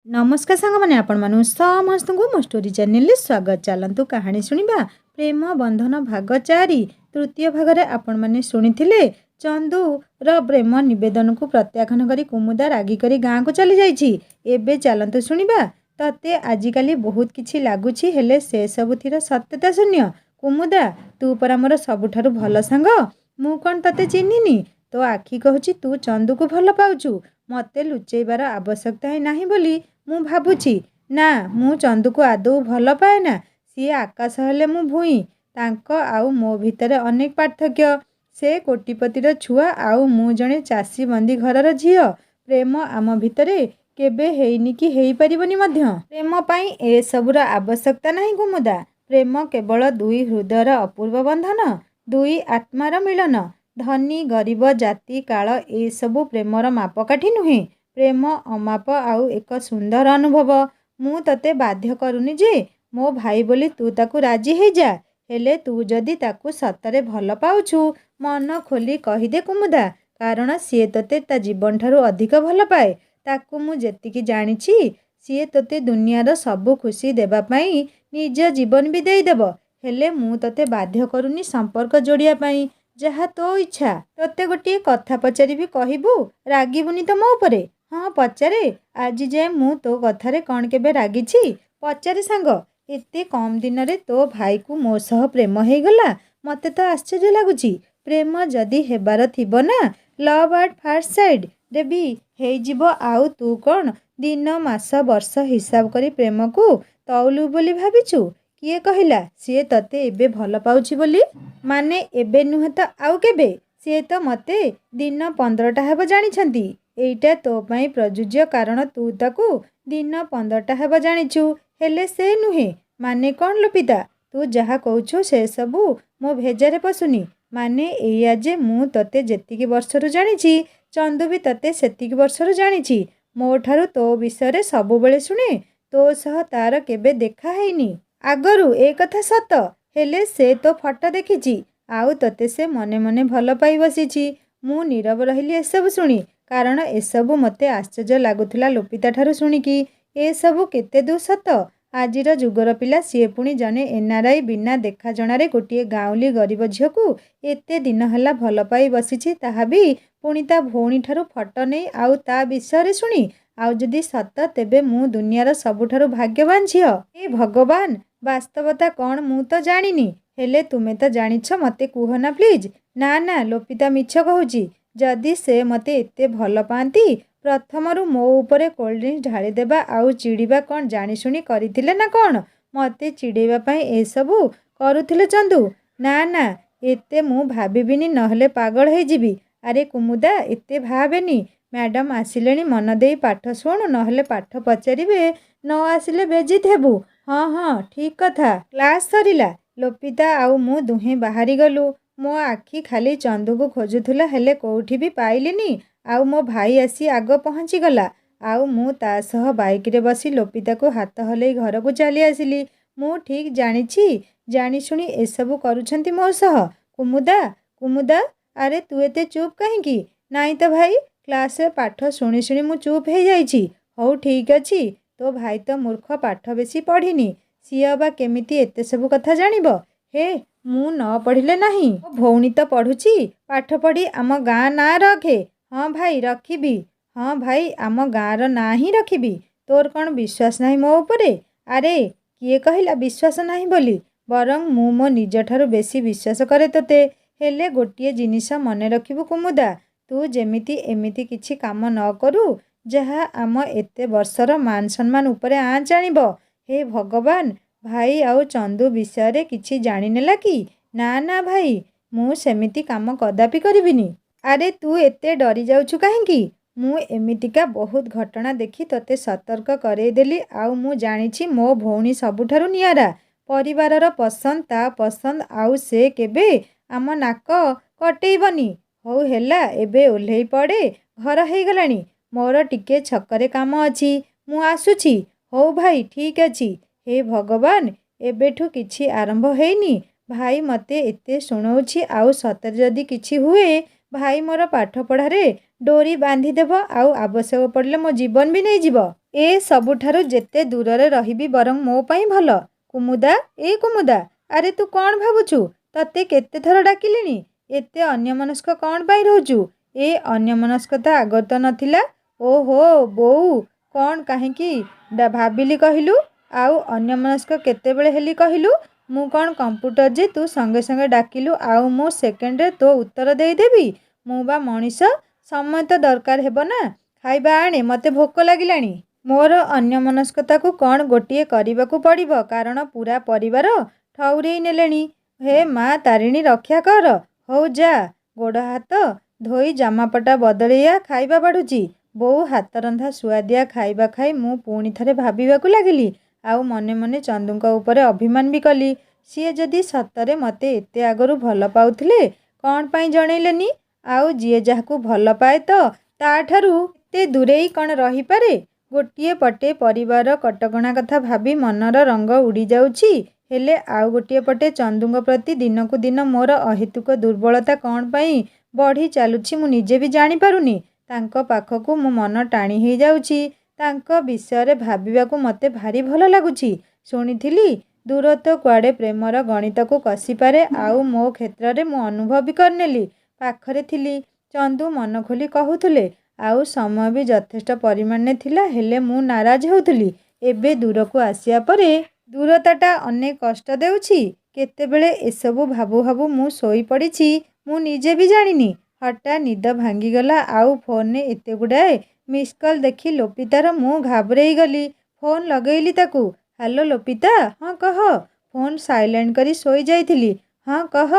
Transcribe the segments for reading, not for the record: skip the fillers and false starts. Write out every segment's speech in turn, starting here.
नमस्कार सांग मैंने आपण मानु समस्त को मो स्टोरी चैनल स्वागत। चलतु कहानी शुणा प्रेम बंधन भाग 4 तृतीय भाग में आपण मैंने शुणी चंदूर प्रेम नवेदन को प्रत्याख्यान कर कुमुदा रागिक गाँव को चली जाइए। चलतु शुणा तते आजिकल बहुत किछि लगुच हेले से सबुथिर सत्यता शून्य। कुमुदा तू पर मोर सबुठारु भल सांग, मु कौन तते चिन्हिनी? तो आखि कहूची तू चंदू को भल पाउचु, मते लुचेबार आवश्यकता ही नाही बोली मु भाबुची। ना मु चंदू को आदौ भल पाए ना, सी आकाश हेले मु भूई। तांको आउ मो भितर अनेक पार्थक्य। से कोटिपतिर छुआ आउ मु जणे चासी बंदी घरर झियो। प्रेम आम भितरे केबे हेइनी कि हेइ परिबनी मध्य। प्रेम पाई ए सबुर आवश्यकता नाही कुमुदा। प्रेम केवल दुई हृदयर अपूर्व बंधन, दुई आत्मार मिलन। धनी गरीब जाति काल ए सबु प्रेमर मापकाठी नुहे। प्रेम अमाप आउ एक सुंदर अनुभव। मु तते बाध्य करूनी जे मो भाई बोली तू ताकू राजी हो जा। हेले तू जदि ताकू सतरे भल पाउछु मन खोली कहीदे कुमुदा, कारण सी तते ता जीवन ठारू अधिक भल पाए। ताकू मु जेतिकी जानिछि सी तते दुनियार सबु खुशी देबा पाई निज जीवन भी देदेव। हेले मु तते बाध्य करूनी संपर्क जोड़िया पाई, जहा तो इच्छा। तोते गोटे कथा पचारि कहबू, रागिबुनी तो मो उपरे? हाँ पचारे, आज जाए मु तो कथारे कौन केबे रागिछि? पचारे सांग, एते कम दिन रे तो भाई को मो सह प्रेम हो गला। मते तो आश्चर्य लगुछि। प्रेम जदि हेबार थिबो ना, लव एट फर्स्ट साइड रे भी हे जिवो। आउ तू कौन दिन मास वर्ष हिसाब करी प्रेम को तौलू बोली भाबिछु? किए कहिला सी तते एबे भल पाउछि बोली? माने एबे नुहे तो आउ केबे? सी तो मते दिन 15टा हेब जानिछंती। एइटा तो पाई प्रयोज्य, कारण तू ताकू दिन 15टा हेब जानिछु, हेले से नुहे। माने कौन लोपिता? तू जहा कहूछु से सबू मो भेजारे पसुनी। माने एया जे मु तते जेतिकी वर्षरु जानिछि, चंदू भी तते सेतिकी वर्षरु जानिछि। मो ठारू तो विषय सबु बेले शुणे, तो सह तार केबे देखा हैनी आगरू। ए कथा सत, हेले से तो फटो देखिछि आउ तते से मने मने भल पाई बसिछि। मु नीरव रहिली एसबु शुणी, कारण एसबु मते आश्चर्य लागुथिला लोपिता ठारू शुणिकी। ए सबु केते दू सत? आजिर जुगर पिला सी पुणी जने एनआरआई बिना देखा जणारे गोटे गाँवली गरीब झील को एते दिन हला भल पाई बसिछि, ताहा भी पुणी ता भौणी ठारू फटो नहीं आउ ता विषय शुणी। आउ जदि सत तेबे मु दुनियार सबुठारु भाग्यवान झील। ए भगवान, वास्तवता कौन मु तो जानिनी, हेले तुमे तो जानिछ, मते कुह ना प्लीज। ना ना लोपिता मिछ कहूची। जदि से मते एते भल पाती प्रथमरु मो उपरे कोल्ड ड्रिंक्स ढाली देबा आउ चिड़ीबा कौन जानी शुणी करिथिले ना कौन? मते चिड़ेबा पाई ए सबु करुथिले चंदू? ना ना एते मु भाबिबिनी, नहले पागल हो जिबी। अरे कुमुदा एते भाबेनी, मैडम आसिलेनी, मन देई पाठ शुणु, नहले पाठ पचारिबे, न आसिले बेजित हेबू। हाँ हाँ ठीक कथा। क्लास सरिला, लोपिता आउ मु दुहे बाहरी गलु। मो आखि खाली चंदू को खोजुथुला, हेले कोउठी भी पाइलिनी। आउ मो भाई आसी आग पहुँची गला। आउ मु ता सह बाइक रे बसी लोपिता को हाथ हलई घर को चली आसिली। मु ठीक जानिछि, जानी शुणी एसबु करुछंती मो सह। कुमुदा कुमुदा, अरे तू एते चुप कहिंकी? नाई तो भाई, क्लास रे पाठ शुणी शुणी मु चुप हो जाइछि। हौ ठीक अछि, तो भाई तो मूर्ख, पाठ बेसी पढ़िनी, सी अबा केमिति एते सबु कथा जानिबो? हे मु न पढ़िले नाही, भौणी तो पढ़ुछि, पाठ पढ़ी आम गाँ ना रखे। हाँ भाई रखिबी, हाँ भाई आम गाँर ना ही रखिबी। तोर कौन विश्वास नाही मो उपरे? अरे किए कहिला विश्वास नाही बोली? बरं मु मो निज ठारू बेसी विश्वास करे तोते। हेले गोटिए जिनिस मने रखिबु कुमुदा, तू जेमिति एमिति किछि काम न करू जहा आम एते वर्षर मान सम्मान उपरे आँच आनिबो। हे भगवान, भाई आउ चंदू विषय रे किछि जानि नेला कि? ना ना भाई, मु सेमिति काम कदापि करिबिनी। अरे तू एते डरी जाउछु काहेंकी? मु एमितिका बहुत घटना देखी तोते सतर्क करई देली। आउ मु जानिछि मो भौणी सबुठारु नियारा। परिवारर पसंद ता पसंद, आउ से केबे आम नाक कटेइबनी। हौ हेला, एबे ओल्हेई पड़े, घर हेई गलानी। मोर टिके छकरे काम अछि, मु आसुछि। हौ भाई ठीक अछि। हे भगवान, एबेठु किछि आरंभ हेइनी। भाई मते एते शुणौछि, आउ सତରେ जदि किछि हुए भाई मोर पाठ पढ़ारे डोरी बांधी देव, आउ आवश्यक पड़ले मो जीवन भी नहीं जीव। ଏ ସବୁଠାରୁ ଯେତେ ଦୂରରେ ରହିବି ବରଂ ମୋ ପାଇଁ ଭଲ। କୁମୁଦା, ଏ କୁମୁଦା, ଆରେ ତୁ କ'ଣ ଭାବୁଛୁ? ତତେ କେତେଥର ଡାକିଲିଣି? ଏତେ ଅନ୍ୟମନସ୍କ କ'ଣ ପାଇଁ ରହୁଛୁ? ଏ ଅନ୍ୟମନସ୍କତା ଆଗରୁ ତ ନଥିଲା। ଓହୋ ବୋଉ, କ'ଣ କାହିଁକି ଭାବିଲି କହିଲୁ? ଆଉ ଅନ୍ୟମନସ୍କ କେତେବେଳେ ହେଲି କହିଲୁ? ମୁଁ କ'ଣ କମ୍ପ୍ୟୁଟର ଯେ ତୁ ସଙ୍ଗେ ସଙ୍ଗେ ଡାକିଲୁ ଆଉ ମୁଁ ସେକେଣ୍ଡରେ ତୋ ଉତ୍ତର ଦେଇଦେବି? ମୁଁ ବା ମଣିଷ, ସମୟ ତ ଦରକାର ହେବ ନା। ଖାଇବା ଆଣେ, ମୋତେ ଭୋକ ଲାଗିଲାଣି। ମୋର ଅନ୍ୟମନସ୍କତାକୁ କ'ଣ ଗୋଟିଏ କରିବାକୁ ପଡ଼ିବ, କାରଣ ପୂରା ପରିବାର ଠଉରେଇ ନେଲେଣି। ହେ ମା ତାରିଣୀ, ରକ୍ଷା କର। ହଉ ଯା, ଗୋଡ଼ ହାତ ଧୋଇ ଜାମାପଟା ବଦଳେଇଆ, ଖାଇବା ବାଢ଼ୁଛି। ବୋଉ ହାତରନ୍ଧା ସୁଆଦିଆ ଖାଇବା ଖାଇ ମୁଁ ପୁଣି ଥରେ ଭାବିବାକୁ ଲାଗିଲି। ଆଉ ମନେ ମନେ ଚନ୍ଦୁଙ୍କ ଉପରେ ଅଭିମାନ ବି କଲି। ସିଏ ଯଦି ସତରେ ମୋତେ ଏତେ ଆଗରୁ ଭଲ ପାଉଥିଲେ କ'ଣ ପାଇଁ ଜଣେଇଲେନି? ଆଉ ଯିଏ ଯାହାକୁ ଭଲ ପାଏ ତ ତା'ଠାରୁ ଏତେ ଦୂରେଇ କ'ଣ ରହିପାରେ? ଗୋଟିଏ ପଟେ ପରିବାର କଟକଣା କଥା ଭାବି ମନର ରଙ୍ଗ ଉଡ଼ିଯାଉଛି, ହେଲେ ଆଉ ଗୋଟିଏ ପଟେ ଚନ୍ଦୁଙ୍କ ପ୍ରତି ଦିନକୁ ଦିନ ମୋର ଅହେତୁକ ଦୁର୍ବଳତା କ'ଣ ପାଇଁ ବଢ଼ି ଚାଲୁଛି ମୁଁ ନିଜେ ବି ଜାଣିପାରୁନି। ତାଙ୍କ ପାଖକୁ ମୋ ମନ ଟାଣି ହେଇଯାଉଛି। ତାଙ୍କ ବିଷୟରେ ଭାବିବାକୁ ମୋତେ ଭାରି ଭଲ ଲାଗୁଛି। ଶୁଣିଥିଲି ଦୂରତ୍ୱ କୁଆଡ଼େ ପ୍ରେମର ଗଣିତକୁ କଷିପାରେ, ଆଉ ମୋ କ୍ଷେତ୍ରରେ ମୁଁ ଅନୁଭବ ବି କରିନେଲି। ପାଖରେ ଥିଲି, ଚନ୍ଦୁ ମନ ଖୋଲି କହୁଥିଲେ, ଆଉ ସମୟ ବି ଯଥେଷ୍ଟ ପରିମାଣରେ ଥିଲା, ହେଲେ ମୁଁ ନାରାଜ ହେଉଥିଲି। ଏବେ ଦୂରକୁ ଆସିବା ପରେ ଦୂରତାଟା ଅନେକ କଷ୍ଟ ଦେଉଛି। କେତେବେଳେ ଏସବୁ ଭାବୁ ଭାବୁ ମୁଁ ଶୋଇପଡ଼ିଛି ମୁଁ ନିଜେ ବି ଜାଣିନି। ହଠାତ୍ ନିଦ ଭାଙ୍ଗିଗଲା ଆଉ ଫୋନରେ ଏତେ ଗୁଡ଼ାଏ ମିସ୍କଲ୍ ଦେଖି ଲୋପିତାର ମୁଁ ଘାବରେଇ ଗଲି। ଫୋନ୍ ଲଗେଇଲି ତାକୁ। ହ୍ୟାଲୋ ଲୋପିତା, ହଁ କହ। ଫୋନ୍ ସାଇଲେଣ୍ଟ କରି ଶୋଇଯାଇଥିଲି। ହଁ କହ।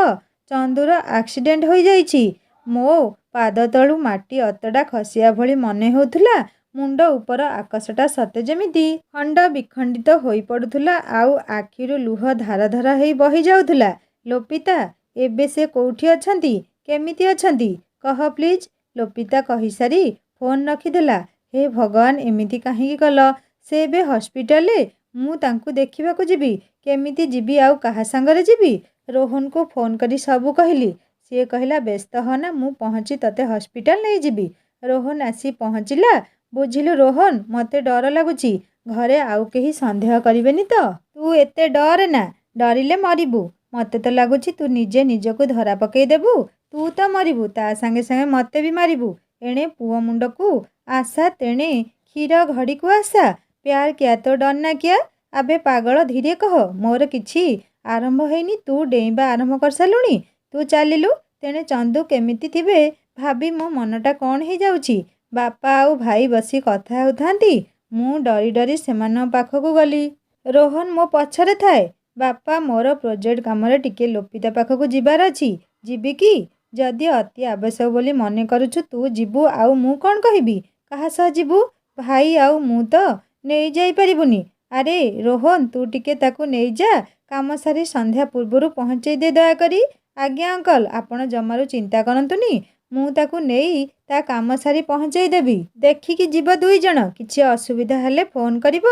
ଚନ୍ଦୁର ଆକ୍ସିଡେଣ୍ଟ ହୋଇଯାଇଛି। ମୋ ପାଦ ତଳୁ ମାଟି ଅତଡ଼ା ଖସିବା ଭଳି ମନେ ହେଉଥିଲା। ମୁଣ୍ଡ ଉପର ଆକାଶଟା ସତେ ଯେମିତି ଖଣ୍ଡ ବିଖଣ୍ଡିତ ହୋଇପଡ଼ୁଥିଲା ଆଉ ଆଖିରୁ ଲୁହ ଧାର ଧାର ହେଇ ବହିଯାଉଥିଲା। ଲୋପିତା, ଏବେ ସେ କୋଉଠି ଅଛନ୍ତି? କେମିତି ଅଛନ୍ତି? କହ ପ୍ଲିଜ୍। ଲୋପିତା କହିସାରି ଫୋନ୍ ରଖିଦେଲା। ହେ ଭଗବାନ, ଏମିତି କାହିଁକି କଲ? ସେ ଏବେ ହସ୍ପିଟାଲରେ। ମୁଁ ତାଙ୍କୁ ଦେଖିବାକୁ ଯିବି। କେମିତି ଯିବି ଆଉ କାହା ସାଙ୍ଗରେ ଯିବି? ରୋହନକୁ ଫୋନ୍ କରି ସବୁ କହିଲି। ସିଏ କହିଲା ବ୍ୟସ୍ତ ହନା, ମୁଁ ପହଞ୍ଚି ତତେ ହସ୍ପିଟାଲ ନେଇଯିବି। ରୋହନ ଆସି ପହଞ୍ଚିଲା। ବୁଝିଲୁ ରୋହନ, ମୋତେ ଡର ଲାଗୁଛି। ଘରେ ଆଉ କେହି ସନ୍ଦେହ କରିବେନି ତ? ତୁ ଏତେ ଡରେନା। ଡରିଲେ ମରିବୁ। ମୋତେ ତ ଲାଗୁଛି ତୁ ନିଜେ ନିଜକୁ ଧରା ପକେଇ ଦେବୁ। ତୁ ତ ମରିବୁ, ତା ସାଙ୍ଗେ ସାଙ୍ଗେ ମୋତେ ବି ମାରିବୁ। ଏଣେ ପୁଅ ମୁଣ୍ଡକୁ ଆଶା, ତେଣେ କ୍ଷୀର ଘଡ଼ିକୁ ଆଶା। ପ୍ୟାର କିଆ ତ ଡରନା କିଆ। ଆବେ ପାଗଳ, ଧୀରେ କହ। ମୋର କିଛି ଆରମ୍ଭ ହେଇନି, ତୁ ଡେଇଁବା ଆରମ୍ଭ କରିସାରିଲୁଣି। ତୁ ଚାଲିଲୁ। ତେଣେ ଚନ୍ଦୁ କେମିତି ଥିବେ ଭାବି ମୋ ମନଟା କ'ଣ ହେଇଯାଉଛି। ବାପା ଆଉ ଭାଇ ବସି କଥା ହେଉଥାନ୍ତି। ମୁଁ ଡରି ଡରି ସେମାନଙ୍କ ପାଖକୁ ଗଲି। ରୋହନ ମୋ ପଛରେ ଥାଏ। ବାପା, ମୋର ପ୍ରୋଜେକ୍ଟ କାମରେ ଟିକେ ଲୋପିତା ପାଖକୁ ଯିବାର ଅଛି। ଯିବି କି? ଯଦି ଅତି ଆବଶ୍ୟକ ବୋଲି ମନେ କରୁଛୁ ତୁ ଯିବୁ, ଆଉ ମୁଁ କ'ଣ କହିବି? କାହା ସହ ଯିବୁ? ଭାଇ ଆଉ ମୁଁ ତ ନେଇଯାଇପାରିବୁନି। ଆରେ ରୋହନ, ତୁ ଟିକେ ତାକୁ ନେଇଯା। କାମ ସାରି ସନ୍ଧ୍ୟା ପୂର୍ବରୁ ପହଞ୍ଚେଇ ଦେ ଦୟାକରି। ଆଜ୍ଞା ଅଙ୍କଲ, ଆପଣ ଜମାରୁ ଚିନ୍ତା କରନ୍ତୁନି। ମୁଁ ତାକୁ ନେଇ ତା କାମ ସାରି ପହଞ୍ଚେଇ ଦେବି। ଦେଖିକି ଯିବ ଦୁଇଜଣ। କିଛି ଅସୁବିଧା ହେଲେ ଫୋନ୍ କରିବ।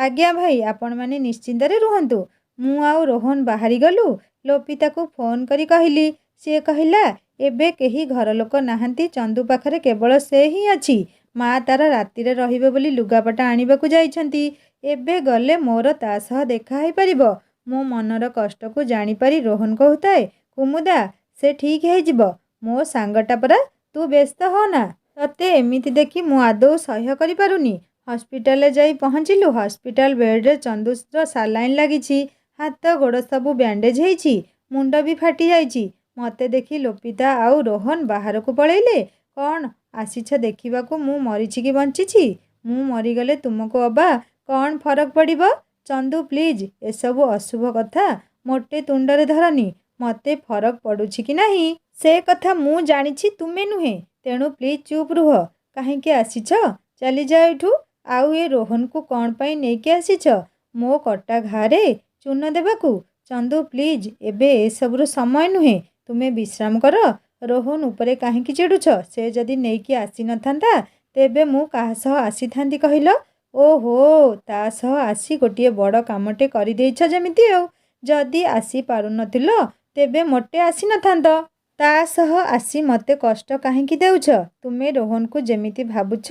ଆଜ୍ଞା ଭାଇ, ଆପଣମାନେ ନିଶ୍ଚିନ୍ତରେ ରୁହନ୍ତୁ। ମୁଁ ଆଉ ରୋହନ ବାହାରିଗଲୁ। ଲୋପିତାକୁ ଫୋନ୍ କରି କହିଲି। ସିଏ କହିଲା, ଏବେ କେହି ଘରଲୋକ ନାହାନ୍ତି। ଚନ୍ଦୁ ପାଖରେ କେବଳ ସେ ହିଁ ଅଛି। ମା ତାର ରାତିରେ ରହିବେ ବୋଲି ଲୁଗାପଟା ଆଣିବାକୁ ଯାଇଛନ୍ତି। ଏବେ ଗଲେ ମୋର ତା ସହ ଦେଖା ହେଇପାରିବ। ମୋ ମନର କଷ୍ଟକୁ ଜାଣିପାରି ରୋହନ କହୁଥାଏ, କୁମୁଦା, ସେ ଠିକ୍ ହେଇଯିବ। ମୋ ସାଙ୍ଗଟା ପରା, ତୁ ବ୍ୟସ୍ତ ହଅନା। ତତେ ଏମିତି ଦେଖି ମୁଁ ଆଦୌ ସହ୍ୟ କରିପାରୁନି। ହସ୍ପିଟାଲରେ ଯାଇ ପହଞ୍ଚିଲୁ। ହସ୍ପିଟାଲ ବେଡ୍ରେ ଚନ୍ଦୁର ସାଲାଇନ୍ ଲାଗିଛି। ହାତ ଗୋଡ଼ ସବୁ ବ୍ୟାଣ୍ଡେଜ୍ ହେଇଛି। ମୁଣ୍ଡ ବି ଫାଟିଯାଇଛି। ମୋତେ ଦେଖି ଲୋପିତା ଆଉ ରୋହନ ବାହାରକୁ ପଳେଇଲେ। କ'ଣ ଆସିଛ ଦେଖିବାକୁ ମୁଁ ମରିଛି କି ବଞ୍ଚିଛି? ମୁଁ ମରିଗଲେ ତୁମକୁ ଅବା କ'ଣ ଫରକ ପଡ଼ିବ? ଚନ୍ଦୁ ପ୍ଲିଜ୍, ଏସବୁ ଅଶୁଭ କଥା ମୋଟେ ତୁଣ୍ଡରେ ଧରନି। ମୋତେ ଫରକ ପଡ଼ୁଛି କି ନାହିଁ ସେ କଥା ମୁଁ ଜାଣିଛି, ତୁମେ ନୁହେଁ। ତେଣୁ ପ୍ଲିଜ୍ ଚୁପ୍ ରୁହ। କାହିଁକି ଆସିଛ? ଚାଲିଯାଅ ଏଠୁ। ଆଉ ଏ ରୋହନକୁ କ'ଣ ପାଇଁ ନେଇକି ଆସିଛ? ମୋ କଟା ଘାରେ ଚୂନ ଦେବାକୁ? ଚନ୍ଦୁ ପ୍ଲିଜ୍, ଏବେ ଏସବୁର ସମୟ ନୁହେଁ। ତୁମେ ବିଶ୍ରାମ କର। ରୋହନ ଉପରେ କାହିଁକି ଚିଡ଼ୁଛ? ସେ ଯଦି ନେଇକି ଆସିନଥାନ୍ତା ତେବେ ମୁଁ କାହା ସହ ଆସିଥାନ୍ତି କହିଲ? ଓହୋ, ତା ସହ ଆସି ଗୋଟିଏ ବଡ଼ କାମଟେ କରିଦେଇଛ ଯେମିତି ଆଉ। ଯଦି ଆସି ପାରୁନଥିଲ ତେବେ ମୋଟେ ଆସିନଥାନ୍ତ। ତା ସହ ଆସି ମୋତେ କଷ୍ଟ କାହିଁକି ଦେଉଛ? ତୁମେ ରୋହନକୁ ଯେମିତି ଭାବୁଛ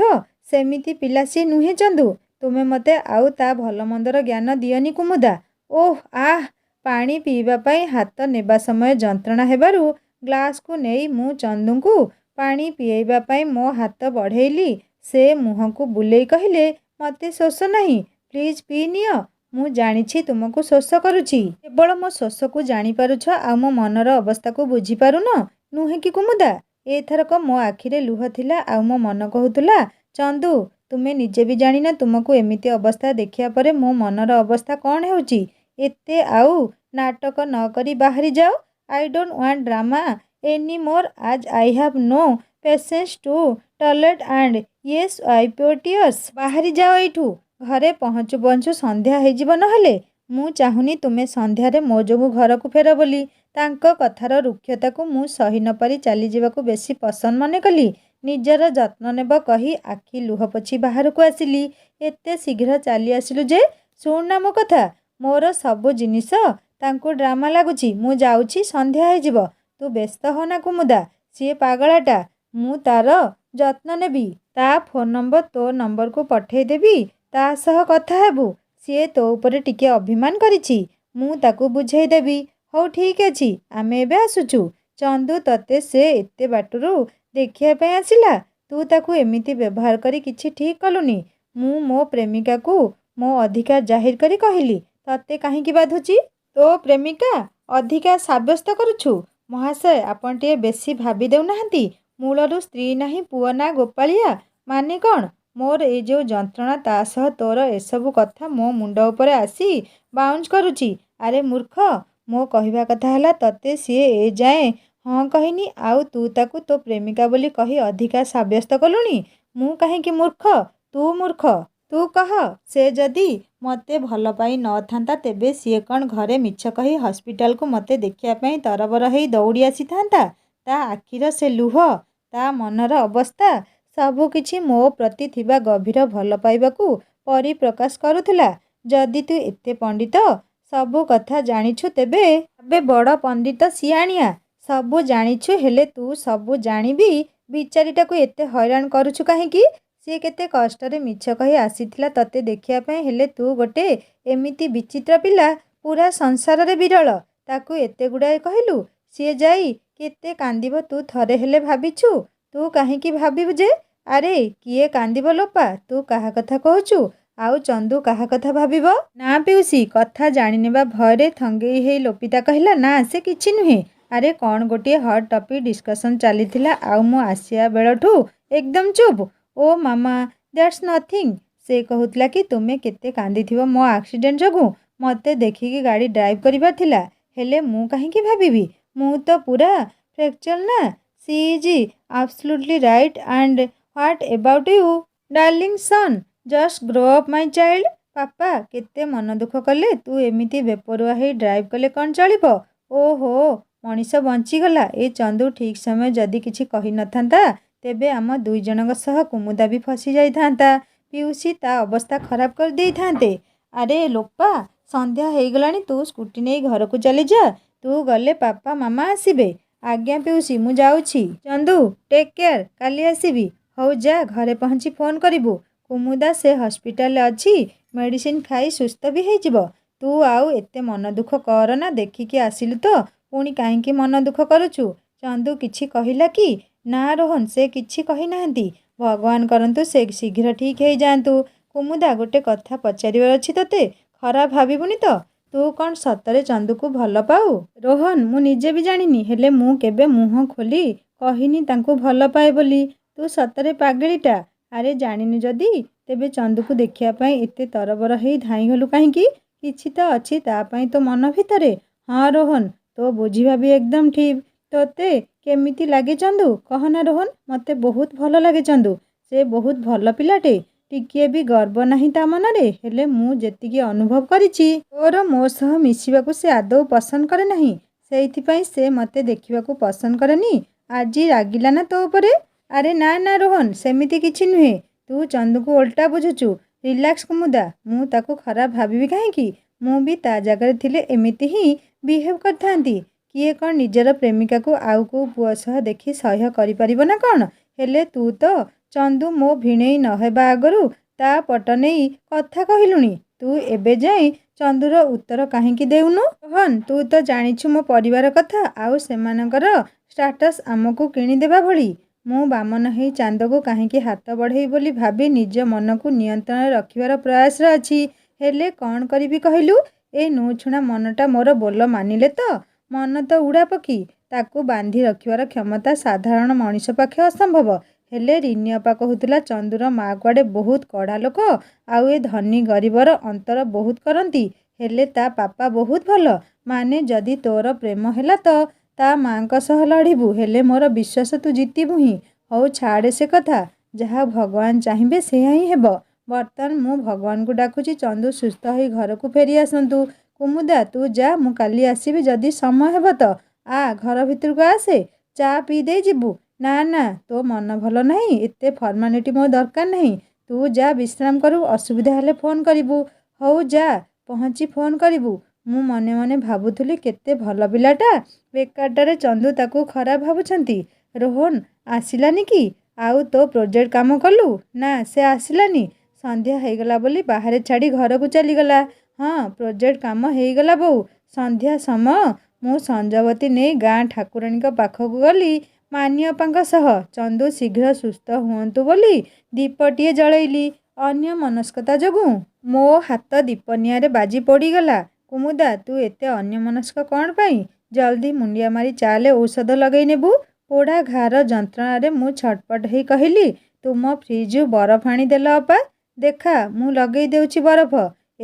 ସେମିତି ପିଲା ସିଏ ନୁହେଁ ଚନ୍ଦୁ। ତୁମେ ମୋତେ ଆଉ ତା ଭଲମନ୍ଦର ଜ୍ଞାନ ଦିଅନି କୁମୁଦା। ଓଃ ଆଃ। ପାଣି ପିଇବା ପାଇଁ ହାତ ନେବା ସମୟ ଯନ୍ତ୍ରଣା ହେବାରୁ ଗ୍ଲାସକୁ ନେଇ ମୁଁ ଚନ୍ଦୁଙ୍କୁ ପାଣି ପିଆଇବା ପାଇଁ ମୋ ହାତ ବଢ଼େଇଲି। ସେ ମୁହଁକୁ ବୁଲେଇ କହିଲେ, ମୋତେ ଶୋଷ ନାହିଁ, ପ୍ଲିଜ୍ ପିଇ ନିଅ। ମୁଁ ଜାଣିଛି ତୁମକୁ ଶୋଷ କରୁଛି। କେବଳ ମୋ ଶୋଷକୁ ଜାଣିପାରୁଛ ଆଉ ମୋ ମନର ଅବସ୍ଥାକୁ ବୁଝିପାରୁନ, ନୁହେଁ କି କୁମୁଦା? ଏଥରକ ମୋ ଆଖିରେ ଲୁହ ଥିଲା ଆଉ ମୋ ମନ କହୁଥିଲା, ଚନ୍ଦୁ ତୁମେ ନିଜେ ବି ଜାଣିନ ତୁମକୁ ଏମିତି ଅବସ୍ଥା ଦେଖିବା ପରେ ମୋ ମନର ଅବସ୍ଥା କ'ଣ ହେଉଛି। ଏତେ ଆଉ ନାଟକ ନ କରି ବାହାରି ଯାଅ। I don't want drama any more as I have no patience to tolerate and yes wipe your tears. ବାହାରି ଯାଅ ଏଇଠୁ। ଘରେ ପହଞ୍ଚୁ ପହଞ୍ଚୁ ସନ୍ଧ୍ୟା ହେଇଯିବ ନହେଲେ। ମୁଁ ଚାହୁଁନି ତୁମେ ସନ୍ଧ୍ୟାରେ ମୋ ଯୋଗୁଁ ଘରକୁ ଫେର ବୋଲି। ତାଙ୍କ କଥାର ରୁକ୍ଷତାକୁ ମୁଁ ସହି ନ ପାରି ଚାଲିଯିବାକୁ ବେଶୀ ପସନ୍ଦ ମନେ କଲି। ନିଜର ଯତ୍ନ ନେବ କହି ଆଖି ଲୁହ ପୋଛି ବାହାରକୁ ଆସିଲି। ଏତେ ଶୀଘ୍ର ଚାଲି ଆସିଲୁ ଯେ? ଶୁଣ ନା ମୋ କଥା। ମୋର ସବୁ ଜିନିଷ ତାଙ୍କୁ ଡ୍ରାମା ଲାଗୁଛି। ମୁଁ ଯାଉଛି, ସନ୍ଧ୍ୟା ହେଇଯିବ। ତୁ ବ୍ୟସ୍ତ ହନା କୁମୁଦା। ସିଏ ପାଗଳାଟା। ମୁଁ ତାର ଯତ୍ନ ନେବି। ତା ଫୋନ୍ ନମ୍ବର ତୋ ନମ୍ବରକୁ ପଠେଇ ଦେବି। ତା ସହ କଥା ହେବୁ। ସିଏ ତୋ ଉପରେ ଟିକେ ଅଭିମାନ କରିଛି। ମୁଁ ତାକୁ ବୁଝେଇ ଦେବି। ହଉ ଠିକ୍ ଅଛି, ଆମେ ଏବେ ଆସୁଛୁ। ଚନ୍ଦୁ ତତେ ସେ ଏତେ ବାଟରୁ ଦେଖିବା ପାଇଁ ଆସିଲା। ତୁ ତାକୁ ଏମିତି ବ୍ୟବହାର କରି କିଛି ଠିକ୍ କଲୁନି। ମୁଁ ମୋ ପ୍ରେମିକାକୁ ମୋ ଅଧିକାର ଜାହିର କରି କହିଲି, ତତେ କାହିଁକି ବାଧୁଛି? ତୋ ପ୍ରେମିକା ଅଧିକାର ସାବ୍ୟସ୍ତ କରୁଛୁ। ମହାଶୟ, ଆପଣ ଟିକେ ବେଶୀ ଭାବି ଦେଉନାହାନ୍ତି। ମୂଳରୁ ସ୍ତ୍ରୀ ନାହିଁ, ପୁଅ ନା ଗୋପାଳିଆ। ମାନେ କ'ଣ? ମୋର ଏଇ ଯେଉଁ ଯନ୍ତ୍ରଣା ତା ସହ ତୋର ଏସବୁ କଥା ମୋ ମୁଣ୍ଡ ଉପରେ ଆସି ବାଉନ୍ସ କରୁଛି। ଆରେ ମୂର୍ଖ, ମୋ କହିବା କଥା ହେଲା ତତେ ସିଏ ଏ ଯାଏଁ ହଁ କହିନି ଆଉ ତୁ ତାକୁ ତୋ ପ୍ରେମିକା ବୋଲି କହି ଅଧିକାର ସାବ୍ୟସ୍ତ କଲୁଣି। ମୁଁ କାହିଁକି ମୂର୍ଖ? ତୁ ମୂର୍ଖ। ତୁ କହ, ସେ ଯଦି ମୋତେ ଭଲ ପାଇ ନଥାନ୍ତା ତେବେ ସିଏ କ'ଣ ଘରେ ମିଛ କହି ହସ୍ପିଟାଲକୁ ମୋତେ ଦେଖିବା ପାଇଁ ତରବର ହେଇ ଦୌଡ଼ି ଆସିଥାନ୍ତା? ତା ଆଖିର ସେ ଲୁହ, ତା ମନର ଅବସ୍ଥା ସବୁକିଛି ମୋ ପ୍ରତି ଥିବା ଗଭୀର ଭଲ ପାଇବାକୁ ପରିପ୍ରକାଶ କରୁଥିଲା। ଯଦି ତୁ ଏତେ ପଣ୍ଡିତ, ସବୁ କଥା ଜାଣିଛୁ ତେବେ ବଡ଼ ପଣ୍ଡିତ ସିଆଣିଆ। ସବୁ ଜାଣିଛୁ ହେଲେ ତୁ ସବୁ ଜାଣିବି ବିଚାରୀଟାକୁ ଏତେ ହଇରାଣ କରୁଛୁ କାହିଁକି? ସିଏ କେତେ କଷ୍ଟରେ ମିଛ କହି ଆସିଥିଲା ତତେ ଦେଖିବା ପାଇଁ, ହେଲେ ତୁ ଗୋଟେ ଏମିତି ବିଚିତ୍ର ପିଲା, ପୁରା ସଂସାରରେ ବିରଳ। ତାକୁ ଏତେ ଗୁଡ଼ାଏ କହିଲୁ। ସିଏ ଯାଇ କେତେ କାନ୍ଦିବ ତୁ ଥରେ ହେଲେ ଭାବିଛୁ? ତୁ କାହିଁକି ଭାବିବୁ ଯେ? ଆରେ କିଏ କାନ୍ଦିବ ଲୋପା? ତୁ କାହା କଥା କହୁଛୁ? ଆଉ ଚନ୍ଦୁ କାହା କଥା ଭାବିବ? ନା ପିଉସୀ, କଥା ଜାଣିନେବା ଭୟରେ ଥଙ୍ଗେଇ ହେଇ ଲୋପିତା କହିଲା, ନା ସେ କିଛି ନୁହେଁ। ଆରେ କ'ଣ ଗୋଟିଏ ହଟ୍ ଟପିକ୍ ଡିସ୍କସନ୍ ଚାଲିଥିଲା ଆଉ ମୁଁ ଆସିବା ବେଳଠୁ ଏକଦମ୍ ଚୁପ୍। ଓ ମାମା, ଦ୍ୟାଟ୍ସ ନଥିଂ। ସେ କହୁଥିଲା କି ତୁମେ କେତେ କାନ୍ଦିଥିବ ମୋ ଆକ୍ସିଡେଣ୍ଟ ଯୋଗୁଁ। ମୋତେ ଦେଖିକି ଗାଡ଼ି ଡ୍ରାଇଭ୍ କରିବାର ଥିଲା। ହେଲେ ମୁଁ କାହିଁକି ଭାବିବି? ମୁଁ ତ ପୁରା ଫ୍ରେକ୍ଚର୍ ନା। She is absolutely right and what about you darling son? Just grow up my child. ପାପା କେତେ ମନ ଦୁଃଖ କଲେ। ତୁ ଏମିତି ବେପରୁଆ ହେଇ ଡ୍ରାଇଭ୍ କଲେ କ'ଣ ଚଳିବ? ଓହୋ, ମଣିଷ ବଞ୍ଚିଗଲା। ଏ ଚନ୍ଦୁ ଠିକ୍ ସମୟ ଯଦି କିଛି କହିନଥାନ୍ତା ତେବେ ଆମ ଦୁଇ ଜଣଙ୍କ ସହ କୁମୁଦା ବି ଫସି ଯାଇଥାନ୍ତା। ପିଉସୀ ତା ଅବସ୍ଥା ଖରାପ କରିଦେଇଥାନ୍ତେ। ଆରେ ଲୋପା, ସନ୍ଧ୍ୟା ହେଇଗଲାଣି, ତୁ ସ୍କୁଟି ନେଇ ଘରକୁ ଚାଲିଯା। ତୁ ଗଲେ ପାପା ମାମା ଆସିବେ। ଆଜ୍ଞା ପିଉସୀ, ମୁଁ ଯାଉଛି। ଚନ୍ଦୁ ଟେକ୍ କେୟାର, କାଲି ଆସିବି। ହଉ ଯା, ଘରେ ପହଞ୍ଚି ଫୋନ୍ କରିବୁ। କୁମୁଦା ସେ ହସ୍ପିଟାଲରେ ଅଛି, ମେଡ଼ିସିନ ଖାଇ ସୁସ୍ଥ ବି ହେଇଯିବ। ତୁ ଆଉ ଏତେ ମନ ଦୁଃଖ କରନା। ଦେଖିକି ଆସିଲୁ ତ ପୁଣି କାହିଁକି ମନ ଦୁଃଖ କରୁଛୁ? ଚନ୍ଦୁ କିଛି କହିଲା କି? ନା ରୋହନ, ସେ କିଛି କହିନାହାନ୍ତି। ଭଗବାନ କରନ୍ତୁ ସେ ଶୀଘ୍ର ଠିକ୍ ହେଇଯାଆନ୍ତୁ। କୁମୁଦା, ଗୋଟେ କଥା ପଚାରିବାର ଅଛି ତତେ। ଖରାପ ଭାବିବୁନି ତ? ତୁ କ'ଣ ସତରେ ଚନ୍ଦୁକୁ ଭଲ ପାଉ? ରୋହନ, ମୁଁ ନିଜେ ବି ଜାଣିନି, ହେଲେ ମୁଁ କେବେ ମୁହଁ ଖୋଲି କହିନି ତାଙ୍କୁ ଭଲ ପାଏ ବୋଲି। ତୁ ସତରେ ପାଗଳିଟା। ଆରେ ଜାଣିନୁ ଯଦି ତେବେ ଚନ୍ଦୁକୁ ଦେଖିବା ପାଇଁ ଏତେ ତରବର ହେଇ ଧାଇଁଗଲୁ କାହିଁକି? କିଛି ତ ଅଛି ତା ପାଇଁ ତୋ ମନ ଭିତରେ। ହଁ ରୋହନ, ତୋ ବୁଝିବା ବି ଏକଦମ୍ ଠିକ୍। ତୋତେ କେମିତି ଲାଗେ ଚନ୍ଦୁ? କହନା ରୋହନ। ମୋତେ ବହୁତ ଭଲ ଲାଗେ ଚନ୍ଦୁ। ସେ ବହୁତ ଭଲ ପିଲାଟେ। ଟିକିଏ ବି ଗର୍ବ ନାହିଁ ତା ମନରେ। ହେଲେ ମୁଁ ଯେତିକି ଅନୁଭବ କରିଛି, ତୋର ମୋ ସହ ମିଶିବାକୁ ସେ ଆଦୌ ପସନ୍ଦ କରେ ନାହିଁ। ସେଇଥିପାଇଁ ସେ ମୋତେ ଦେଖିବାକୁ ପସନ୍ଦ କରେନି। ଆଜି ରାଗିଲା ନା ତୋ ଉପରେ? ଆରେ ନା ନା ରୋହନ, ସେମିତି କିଛି ନୁହେଁ। ତୁ ଚନ୍ଦୁକୁ ଓଲଟା ବୁଝୁଛୁ। ରିଲାକ୍ସ କୁମୁଦା। ମୁଁ ତାକୁ ଖରାପ ଭାବିବି କାହିଁକି? ମୁଁ ବି ତା ଜାଗାରେ ଥିଲେ ଏମିତି ହିଁ ବିହେଭ୍ କରିଥାନ୍ତି। କିଏ କ'ଣ ନିଜର ପ୍ରେମିକାକୁ ଆଉ କେଉଁ ପୁଅ ସହ ଦେଖି ସହ୍ୟ କରିପାରିବ ନା କ'ଣ? ହେଲେ ତୁ ତ ଚନ୍ଦୁ ମୋ ଭିଣେଇ ନ ହେବା ଆଗରୁ ତା ପଟ ନେଇ କଥା କହିଲୁଣି। ତୁ ଏବେ ଯାଏଁ ଚନ୍ଦୁର ଉତ୍ତର କାହିଁକି ଦେଉନୁ? ରୋହନ, ତୁ ତ ଜାଣିଛୁ ମୋ ପରିବାର କଥା, ଆଉ ସେମାନଙ୍କର ଷ୍ଟାଟସ୍ ଆମକୁ କିଣିଦେବା ଭଳି। ମୁଁ ବାମନ ହେଇ ଚାନ୍ଦକୁ କାହିଁକି ହାତ ବଢ଼େଇବି ବୋଲି ଭାବି ନିଜ ମନକୁ ନିୟନ୍ତ୍ରଣରେ ରଖିବାର ପ୍ରୟାସରେ ଅଛି। ହେଲେ କ'ଣ କରିବି କହିଲୁ? ଏ ନୁଛୁଣା ମନଟା ମୋର ବୋଲ ମାନିଲେ ତ? ମନ ତ ଉଡ଼ା ପକ୍ଷୀ, ତାକୁ ବାନ୍ଧି ରଖିବାର କ୍ଷମତା ସାଧାରଣ ମଣିଷ ପାଖେ ଅସମ୍ଭବ। ହେଲେ ରିନି ଅପା କହୁଥିଲା ଚନ୍ଦୁର ମା କୁଆଡ଼େ ବହୁତ କଡ଼ା ଲୋକ, ଆଉ ଏ ଧନୀ ଗରିବର ଅନ୍ତର ବହୁତ କରନ୍ତି। ହେଲେ ତା ପାପା ବହୁତ ଭଲ। ମାନେ ଯଦି ତୋର ପ୍ରେମ ହେଲା ତ ତା ମାଙ୍କ ସହ ଲଢ଼ିବୁ, ହେଲେ ମୋର ବିଶ୍ୱାସ ତୁ ଜିତିବୁ ହିଁ। ହଉ ଛାଡ଼େ ସେ କଥା, ଯାହା ଭଗବାନ ଚାହିଁବେ ସେଇଆ ହିଁ ହେବ। ବର୍ତ୍ତମାନ ମୁଁ ଭଗବାନଙ୍କୁ ଡାକୁଛି ଚନ୍ଦୁ ସୁସ୍ଥ ହୋଇ ଘରକୁ ଫେରି ଆସନ୍ତୁ। କୁମୁଦା ତୁ ଯା, ମୁଁ କାଲି ଆସିବି ଯଦି ସମୟ ହେବ ତ। ଆ ଘର ଭିତରକୁ ଆସେ, ଚା ପିଇ ଦେଇ ଯିବୁ। ନା ନା, ତୋ ମନ ଭଲ ନାହିଁ, ଏତେ ଫର୍ମାଲିଟି ମୋର ଦରକାର ନାହିଁ। ତୁ ଯା ବିଶ୍ରାମ କରିବୁ, ଅସୁବିଧା ହେଲେ ଫୋନ୍ କରିବୁ। ହଉ ଯା, ପହଞ୍ଚି ଫୋନ୍ କରିବୁ। ମୁଁ ମନେ ମନେ ଭାବୁଥିଲି କେତେ ଭଲ ପିଲାଟା, ବେକାରଟାରେ ଚନ୍ଦୁ ତାକୁ ଖରାପ ଭାବୁଛନ୍ତି। ରୋହନ ଆସିଲାନି କି? ଆଉ ତୋ ପ୍ରୋଜେକ୍ଟ କାମ କଲୁ? ନା ସେ ଆସିଲାନି, ସନ୍ଧ୍ୟା ହେଇଗଲା ବୋଲି ବାହାରେ ଛାଡ଼ି ଘରକୁ ଚାଲିଗଲା। ହଁ ପ୍ରୋଜେକ୍ଟ କାମ ହେଇଗଲା ବୋଉ। ସନ୍ଧ୍ୟା ସମୟ ମୁଁ ସଞ୍ଜବତୀ ନେଇ ଗାଁ ଠାକୁରାଣୀଙ୍କ ପାଖକୁ ଗଲି ମାନି ଅପାଙ୍କ ସହ। ଚନ୍ଦୁ ଶୀଘ୍ର ସୁସ୍ଥ ହୁଅନ୍ତୁ ବୋଲି ଦୀପଟିଏ ଜଳେଇଲି। ଅନ୍ୟ ମନସ୍କତା ଯୋଗୁଁ ମୋ ହାତ ଦୀପ ନିଆଁରେ ବାଜି ପୋଡ଼ିଗଲା। କୁମୁଦା ତୁ ଏତେ ଅନ୍ୟମନସ୍କ କ'ଣ ପାଇଁ? ଜଲ୍ଦି ମୁଣ୍ଡିଆ ମାରି ଚାଲେ, ଔଷଧ ଲଗେଇ ନେବୁ। ପୋଡ଼ା ଘା'ର ଯନ୍ତ୍ରଣାରେ ମୁଁ ଛଟପଟ ହେଇ କହିଲି, ତୁମ ଫ୍ରିଜ୍ରୁ ବରଫ ଆଣି ଦେଲ ଅପା। ଦେଖା, ମୁଁ ଲଗେଇ ଦେଉଛି ବରଫ।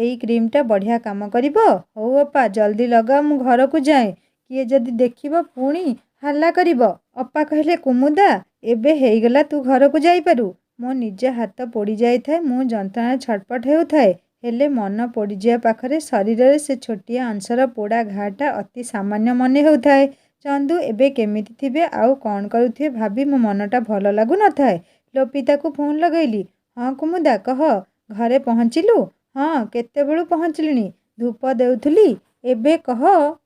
ଏଇ କ୍ରିମ୍ଟା ବଢ଼ିଆ କାମ କରିବ। ହଉ ଅପା ଜଲ୍ଦି ଲଗାଅ, ମୁଁ ଘରକୁ ଯାଏଁ। କିଏ ଯଦି ଦେଖିବ ପୁଣି ହାଲ୍ଲା କରିବ। ଅପା କହିଲେ, କୁମୁଦା ଏବେ ହେଇଗଲା, ତୁ ଘରକୁ ଯାଇପାରୁ। ମୋ ନିଜ ହାତ ପୋଡ଼ି ଯାଇଥାଏ, ମୁଁ ଯନ୍ତ୍ରଣାରେ ଛଟପଟ ହେଉଥାଏ। ହେଲେ ମନ ପୋଡ଼ିଯିବା ପାଖରେ ଶରୀରରେ ସେ ଛୋଟିଆ ଅଂଶର ପୋଡ଼ା ଘା'ଟା ଅତି ସାମାନ୍ୟ ମନେ ହେଉଥାଏ। ଚନ୍ଦୁ ଏବେ କେମିତି ଥିବେ ଆଉ କ'ଣ କରୁଥିବେ ଭାବି ମୋ ମନଟା ଭଲ ଲାଗୁ ନଥାଏ। ଲୋପିତାକୁ ଫୋନ୍ ଲଗେଇଲି। ହଁ କୁମୁଦା କହ, ଘରେ ପହଞ୍ଚିଲୁ? ହଁ କେତେବେଳୁ ପହଞ୍ଚିଲିଣି, ଧୂପ ଦେଉଥିଲି। ଏବେ କହ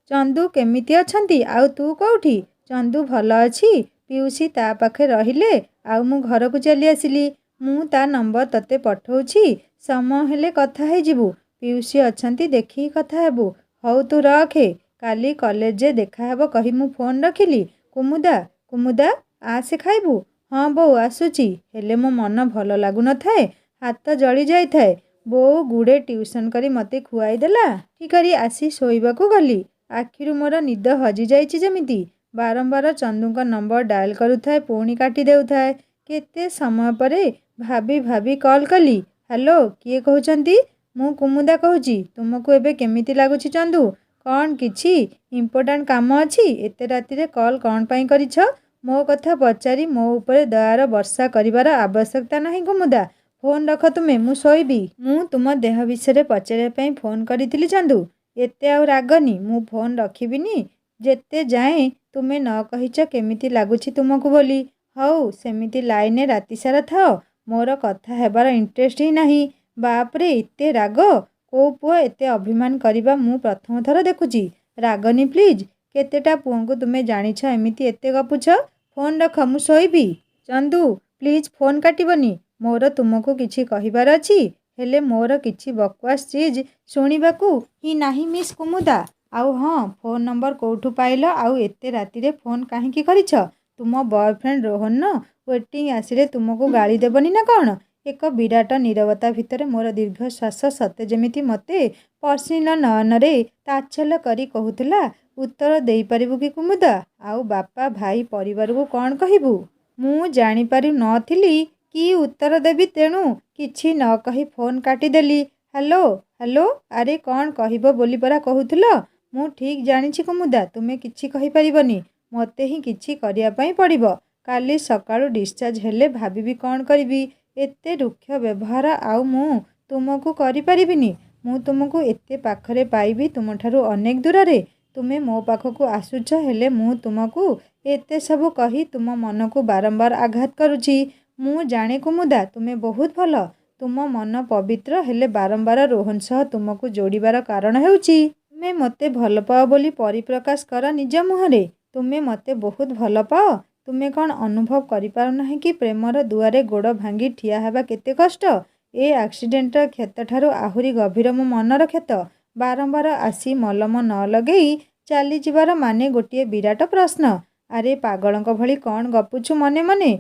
ଚନ୍ଦୁ କେମିତି ଅଛନ୍ତି, ଆଉ ତୁ କୋଉଠି? ଚନ୍ଦୁ ଭଲ ଅଛି, ପିଉସୀ ତା ପାଖେ ରହିଲେ, ଆଉ ମୁଁ ଘରକୁ ଚାଲି ଆସିଲି। ମୁଁ ତା ନମ୍ବର ତତେ ପଠଉଛି, ସମୟ ହେଲେ କଥା ହେଇଯିବୁ। ପିଉସୀ ଅଛନ୍ତି, ଦେଖିକି କଥା ହେବୁ। ହଉ ତୁ ରଖେ, କାଲି କଲେଜରେ ଦେଖାହେବ କହି ମୁଁ ଫୋନ୍ ରଖିଲି। କୁମୁଦା, କୁମୁଦା ଆସେ ଖାଇବୁ। ହଁ ବୋଉ ଆସୁଛି। ହେଲେ ମୋ ମନ ଭଲ ଲାଗୁନଥାଏ, ହାତ ଜଳି ଯାଇଥାଏ। ବୋଉ ଗୁଡ଼େ ଟ୍ୟୁସନ୍ କରି ମୋତେ ଖୁଆଇ ଦେଲା। ଠିକ୍ କରି ଆସି ଶୋଇବାକୁ ଗଲି। ଆଖିରୁ ମୋର ନିଦ ହଜିଯାଇଛି ଯେମିତି। ବାରମ୍ବାର ଚନ୍ଦୁଙ୍କ ନମ୍ବର ଡାଏଲ୍ କରୁଥାଏ, ପୁଣି କାଟି ଦେଉଥାଏ। କେତେ ସମୟ ପରେ ଭାବି ଭାବି କଲ୍ କଲି। ହ୍ୟାଲୋ, କିଏ କହୁଛନ୍ତି? ମୁଁ କୁମୁଦା କହୁଛି। ତୁମକୁ ଏବେ କେମିତି ଲାଗୁଛି ଚନ୍ଦୁ? କ'ଣ କିଛି ଇମ୍ପୋର୍ଟାଣ୍ଟ କାମ ଅଛି? ଏତେ ରାତିରେ କଲ୍ କ'ଣ ପାଇଁ କରିଛ? ମୋ କଥା ପଚାରି ମୋ ଉପରେ ଦୟାର ବର୍ଷା କରିବାର ଆବଶ୍ୟକତା ନାହିଁ କୁମୁଦା। ଫୋନ୍ ରଖ ତୁମେ, ମୁଁ ଶୋଇବି। ମୁଁ ତୁମ ଦେହ ବିଷୟରେ ପଚାରିବା ପାଇଁ ଫୋନ୍ କରିଥିଲି ଚନ୍ଦୁ। ଏତେ ଆଉ ରାଗନି, ମୁଁ ଫୋନ୍ ରଖିବିନି ଯେତେ ଯାଏଁ ତୁମେ ନ କହିଛ କେମିତି ଲାଗୁଛି ତୁମକୁ ବୋଲି। ହଉ ସେମିତି ଲାଇନରେ ରାତିସାରା ଥାଅ, ମୋର କଥା ହେବାର ଇଣ୍ଟରେଷ୍ଟ ହିଁ ନାହିଁ। ବାପରେ ଏତେ ରାଗ? କୋଉ ପୁଅ ଏତେ ଅଭିମାନ କରିବା ମୁଁ ପ୍ରଥମ ଥର ଦେଖୁଛି। ରାଗନି ପ୍ଲିଜ୍। କେତେଟା ପୁଅଙ୍କୁ ତୁମେ ଜାଣିଛ ଏମିତି ଏତେ ଗପୁଛ? ଫୋନ୍ ରଖ, ମୁଁ ଶୋଇବି। ଚନ୍ଦୁ ପ୍ଲିଜ୍ ଫୋନ୍ କାଟିବନି, ମୋର ତୁମକୁ କିଛି କହିବାର ଅଛି। ହେଲେ ମୋର କିଛି ବକୱାସ୍ ଚିଜ୍ ଶୁଣିବାକୁ ହିଁ ନାହିଁ ମିସ୍ କୁମୁଦା। ଆଉ ହଁ, ଫୋନ୍ ନମ୍ବର କୋଉଠୁ ପାଇଲ, ଆଉ ଏତେ ରାତିରେ ଫୋନ୍ କାହିଁକି କରିଛ? ତୁମ ବୟଫ୍ରେଣ୍ଡ ରୋହନ ୱେଟିଂ ଆସିଲେ ତୁମକୁ ଗାଳି ଦେବନି ନା କ'ଣ? ଏକ ବିରାଟ ନୀରବତା ଭିତରେ ମୋର ଦୀର୍ଘଶ୍ୱାସ ସତେ ଯେମିତି ମୋତେ ପର୍ଷିଲ ନୟନରେ ତାଚ୍ଛଲ୍ୟ କରି କହୁଥିଲା, ଉତ୍ତର ଦେଇପାରିବୁ କି କୁମୁଦା? ଆଉ ବାପା, ଭାଇ, ପରିବାରକୁ କ'ଣ କହିବୁ? ମୁଁ ଜାଣିପାରୁ ନଥିଲି କି ଉତ୍ତର ଦେବି, ତେଣୁ କିଛି ନ କହି ଫୋନ୍ କାଟିଦେଲି। ହ୍ୟାଲୋ ହ୍ୟାଲୋ, ଆରେ କ'ଣ କହିବ ବୋଲି ପରା କହୁଥିଲ? ମୁଁ ଠିକ୍ ଜାଣିଛି କୁମୁଦା, ତୁମେ କିଛି କହିପାରିବନି। ମୋତେ ହିଁ କିଛି କରିବା ପାଇଁ ପଡ଼ିବ। କାଲି ସକାଳୁ ଡିସଚାର୍ଜ ହେଲେ ଭାବିବି କ'ଣ କରିବି। ଏତେ ରୁକ୍ଷ ବ୍ୟବହାର ଆଉ ମୁଁ ତୁମକୁ କରିପାରିବିନି। ମୁଁ ତୁମକୁ ଏତେ ପାଖରେ ପାଇବି ତୁମଠାରୁ ଅନେକ ଦୂରରେ। ତୁମେ ମୋ ପାଖକୁ ଆସୁଛ, ହେଲେ ମୁଁ ତୁମକୁ ଏତେ ସବୁ କହି ତୁମ ମନକୁ ବାରମ୍ବାର ଆଘାତ କରୁଛି। ମୁଁ ଜାଣେ କୁମୁଦା, ତୁମେ ବହୁତ ଭଲ। ତୁମ ମନ ପବିତ୍ର, ହେଲେ ବାରମ୍ବାର ରୋହନ ସହ ତୁମକୁ ଯୋଡ଼ିବାର କାରଣ ହେଉଛି ତୁମେ ମୋତେ ଭଲ ପାଅ ବୋଲି ପରିପ୍ରକାଶ କର ନିଜ ମୁହଁରେ। ତୁମେ ମୋତେ ବହୁତ ଭଲ ପାଅ। ତୁମେ କ'ଣ ଅନୁଭବ କରିପାରୁନାହିଁ କି ପ୍ରେମର ଦୁଆରେ ଗୋଡ଼ ଭାଙ୍ଗି ଠିଆ ହେବା କେତେ କଷ୍ଟ? ଏ ଆକ୍ସିଡେଣ୍ଟର କ୍ଷତଠାରୁ ଆହୁରି ଗଭୀର ମୋ ମନର କ୍ଷତ। ବାରମ୍ବାର ଆସି ମଲମ ନ ଲଗେଇ ଚାଲିଯିବାର ମାନେ ଗୋଟିଏ ବିରାଟ ପ୍ରଶ୍ନ। ଆରେ ପାଗଳଙ୍କ ଭଳି କ'ଣ ଗପୁଛୁ ମନେ ମନେ?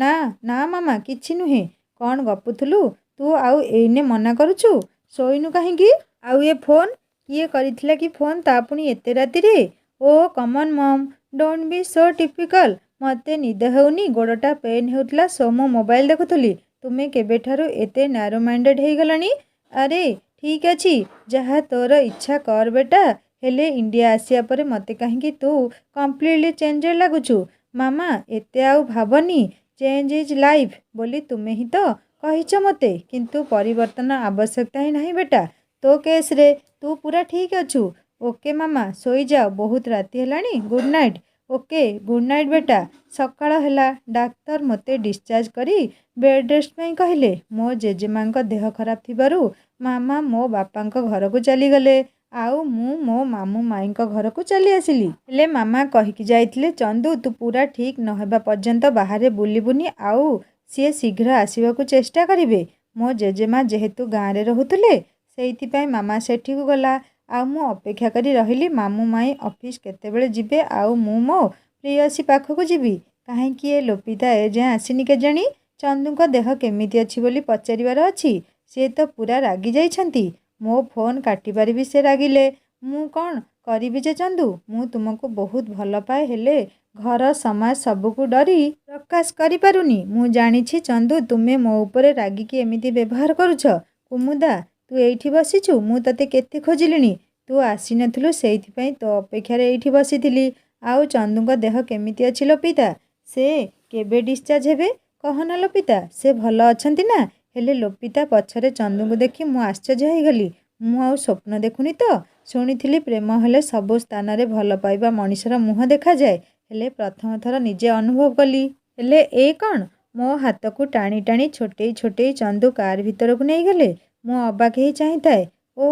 ନା ନା ମାମା, କିଛି ନୁହେଁ। କ'ଣ ଗପୁଥିଲୁ ତୁ ଆଉ ଏଇନେ ମନା କରୁଛୁ? ଶୋଇନୁ କାହିଁକି? ଆଉ ଏ ଫୋନ୍? କିଏ କରିଥିଲା କି ଫୋନ୍, ତା ପୁଣି ଏତେ ରାତିରେ? Oh come on mom, don't be so typical. ମୋତେ ନିଦ ହେଉନି, ଗୋଡ଼ଟା ପେନ୍ ହେଉଥିଲା, ସୋ ମୁଁ ମୋବାଇଲ୍ ଦେଖୁଥିଲି। ତୁମେ କେବେଠାରୁ ଏତେ ନ୍ୟାରୋ ମାଇଣ୍ଡେଡ୍ ହେଇଗଲଣି? ଆରେ ଠିକ୍ ଅଛି, ଯାହା ତୋର ଇଚ୍ଛା କର ବେଟା। ହେଲେ ଇଣ୍ଡିଆ ଆସିବା ପରେ ମୋତେ କାହିଁକି ତୁ କମ୍ପ୍ଲିଟଲି ଚେଞ୍ଜେଡ୍ ଲାଗୁଛୁ? ମାମା ଏତେ ଆଉ ଭାବନି, ଚେଞ୍ଜ ଇଜ୍ ଲାଇଫ୍ ବୋଲି ତୁମେ ହିଁ ତ କହିଛ ମୋତେ। କିନ୍ତୁ ପରିବର୍ତ୍ତନ ଆବଶ୍ୟକତା ହିଁ ନାହିଁ ବେଟା। ତୋ କେସ୍ରେ ତୁ ପୁରା ଠିକ୍ ଅଛୁ। ଓକେ ମାମା, ଶୋଇଯାଅ, ବହୁତ ରାତି ହେଲାଣି, good night. Okay, good night ବେଟା। ସକାଳ ହେଲା। ଡାକ୍ତର ମୋତେ ଡିସଚାର୍ଜ କରି ବେଡ୍ ରେଷ୍ଟ ପାଇଁ କହିଲେ। ମୋ ଜେଜେମାଙ୍କ ଦେହ ଖରାପ ଥିବାରୁ ମାମା ମୋ ବାପାଙ୍କ ଘରକୁ ଚାଲିଗଲେ, ଆଉ ମୁଁ ମୋ ମାମୁଁ ମାଇଁଙ୍କ ଘରକୁ ଚାଲି ଆସିଲି। ହେଲେ ମାମା କହିକି ଯାଇଥିଲେ, ଚନ୍ଦୁ ତୁ ପୁରା ଠିକ୍ ନ ହେବା ପର୍ଯ୍ୟନ୍ତ ବାହାରେ ବୁଲିବୁନି, ଆଉ ସିଏ ଶୀଘ୍ର ଆସିବାକୁ ଚେଷ୍ଟା କରିବେ। ମୋ ଜେଜେମା ଯେହେତୁ ଗାଁରେ ରହୁଥିଲେ, ସେଇଥିପାଇଁ ମାମା ସେଠିକୁ ଗଲା, ଆଉ ମୁଁ ଅପେକ୍ଷା କରି ରହିଲି ମାମୁଁ ମାଇଁ ଅଫିସ୍ କେତେବେଳେ ଯିବେ ଆଉ ମୁଁ ମୋ ପ୍ରେୟସୀ ପାଖକୁ ଯିବି। କାହିଁକି ଏ ଲୋପିତା ଏଯାଏଁ ଆସିନି କେଜାଣି? ଚନ୍ଦୁଙ୍କ ଦେହ କେମିତି ଅଛି ବୋଲି ପଚାରିବାର ଅଛି। ସିଏ ତ ପୁରା ରାଗି ଯାଇଛନ୍ତି। ମୋ ଫୋନ୍ କାଟିବାରେ ବି ସେ ରାଗିଲେ। ମୁଁ କ'ଣ କରିବି ଯେ ଚନ୍ଦୁ? ମୁଁ ତୁମକୁ ବହୁତ ଭଲ ପାଏ, ହେଲେ ଘର ସମାଜ ସବୁକୁ ଡରି ପ୍ରକାଶ କରିପାରୁନି। ମୁଁ ଜାଣିଛି ଚନ୍ଦୁ, ତୁମେ ମୋ ଉପରେ ରାଗିକି ଏମିତି ବ୍ୟବହାର କରୁଛ। କୁମୁଦା ତୁ ଏଇଠି ବସିଛୁ, ମୁଁ ତତେ କେତେ ଖୋଜିଲିଣି। ତୁ ଆସିନଥିଲୁ, ସେଇଥିପାଇଁ ତୋ ଅପେକ୍ଷାରେ ଏଇଠି ବସିଥିଲି। ଆଉ ଚନ୍ଦୁଙ୍କ ଦେହ କେମିତି ଅଛି ଲୋପିତା? ସେ କେବେ ଡିସଚାର୍ଜ ହେବେ? କହନା ଲୋପିତା, ସେ ଭଲ ଅଛନ୍ତି ନା? ହେଲେ ଲୋପିତା ପଛରେ ଚନ୍ଦୁଙ୍କୁ ଦେଖି ମୁଁ ଆଶ୍ଚର୍ଯ୍ୟ ହେଇଗଲି। ମୁଁ ଆଉ ସ୍ୱପ୍ନ ଦେଖୁନି ତ? ଶୁଣିଥିଲି ପ୍ରେମ ହେଲେ ସବୁ ସ୍ଥାନରେ ଭଲ ପାଇବା ମଣିଷର ମୁହଁ ଦେଖାଯାଏ, ହେଲେ ପ୍ରଥମ ଥର ନିଜେ ଅନୁଭବ କଲି। ହେଲେ ଏ କ'ଣ? ମୋ ହାତକୁ ଟାଣି ଟାଣି ଛୋଟେଇ ଛୋଟେଇ ଚନ୍ଦୁ କାର୍ ଭିତରକୁ ନେଇଗଲେ। ମୁଁ ଅବାକ୍ ହେଇ ଚାହିଁଥାଏ। ଓ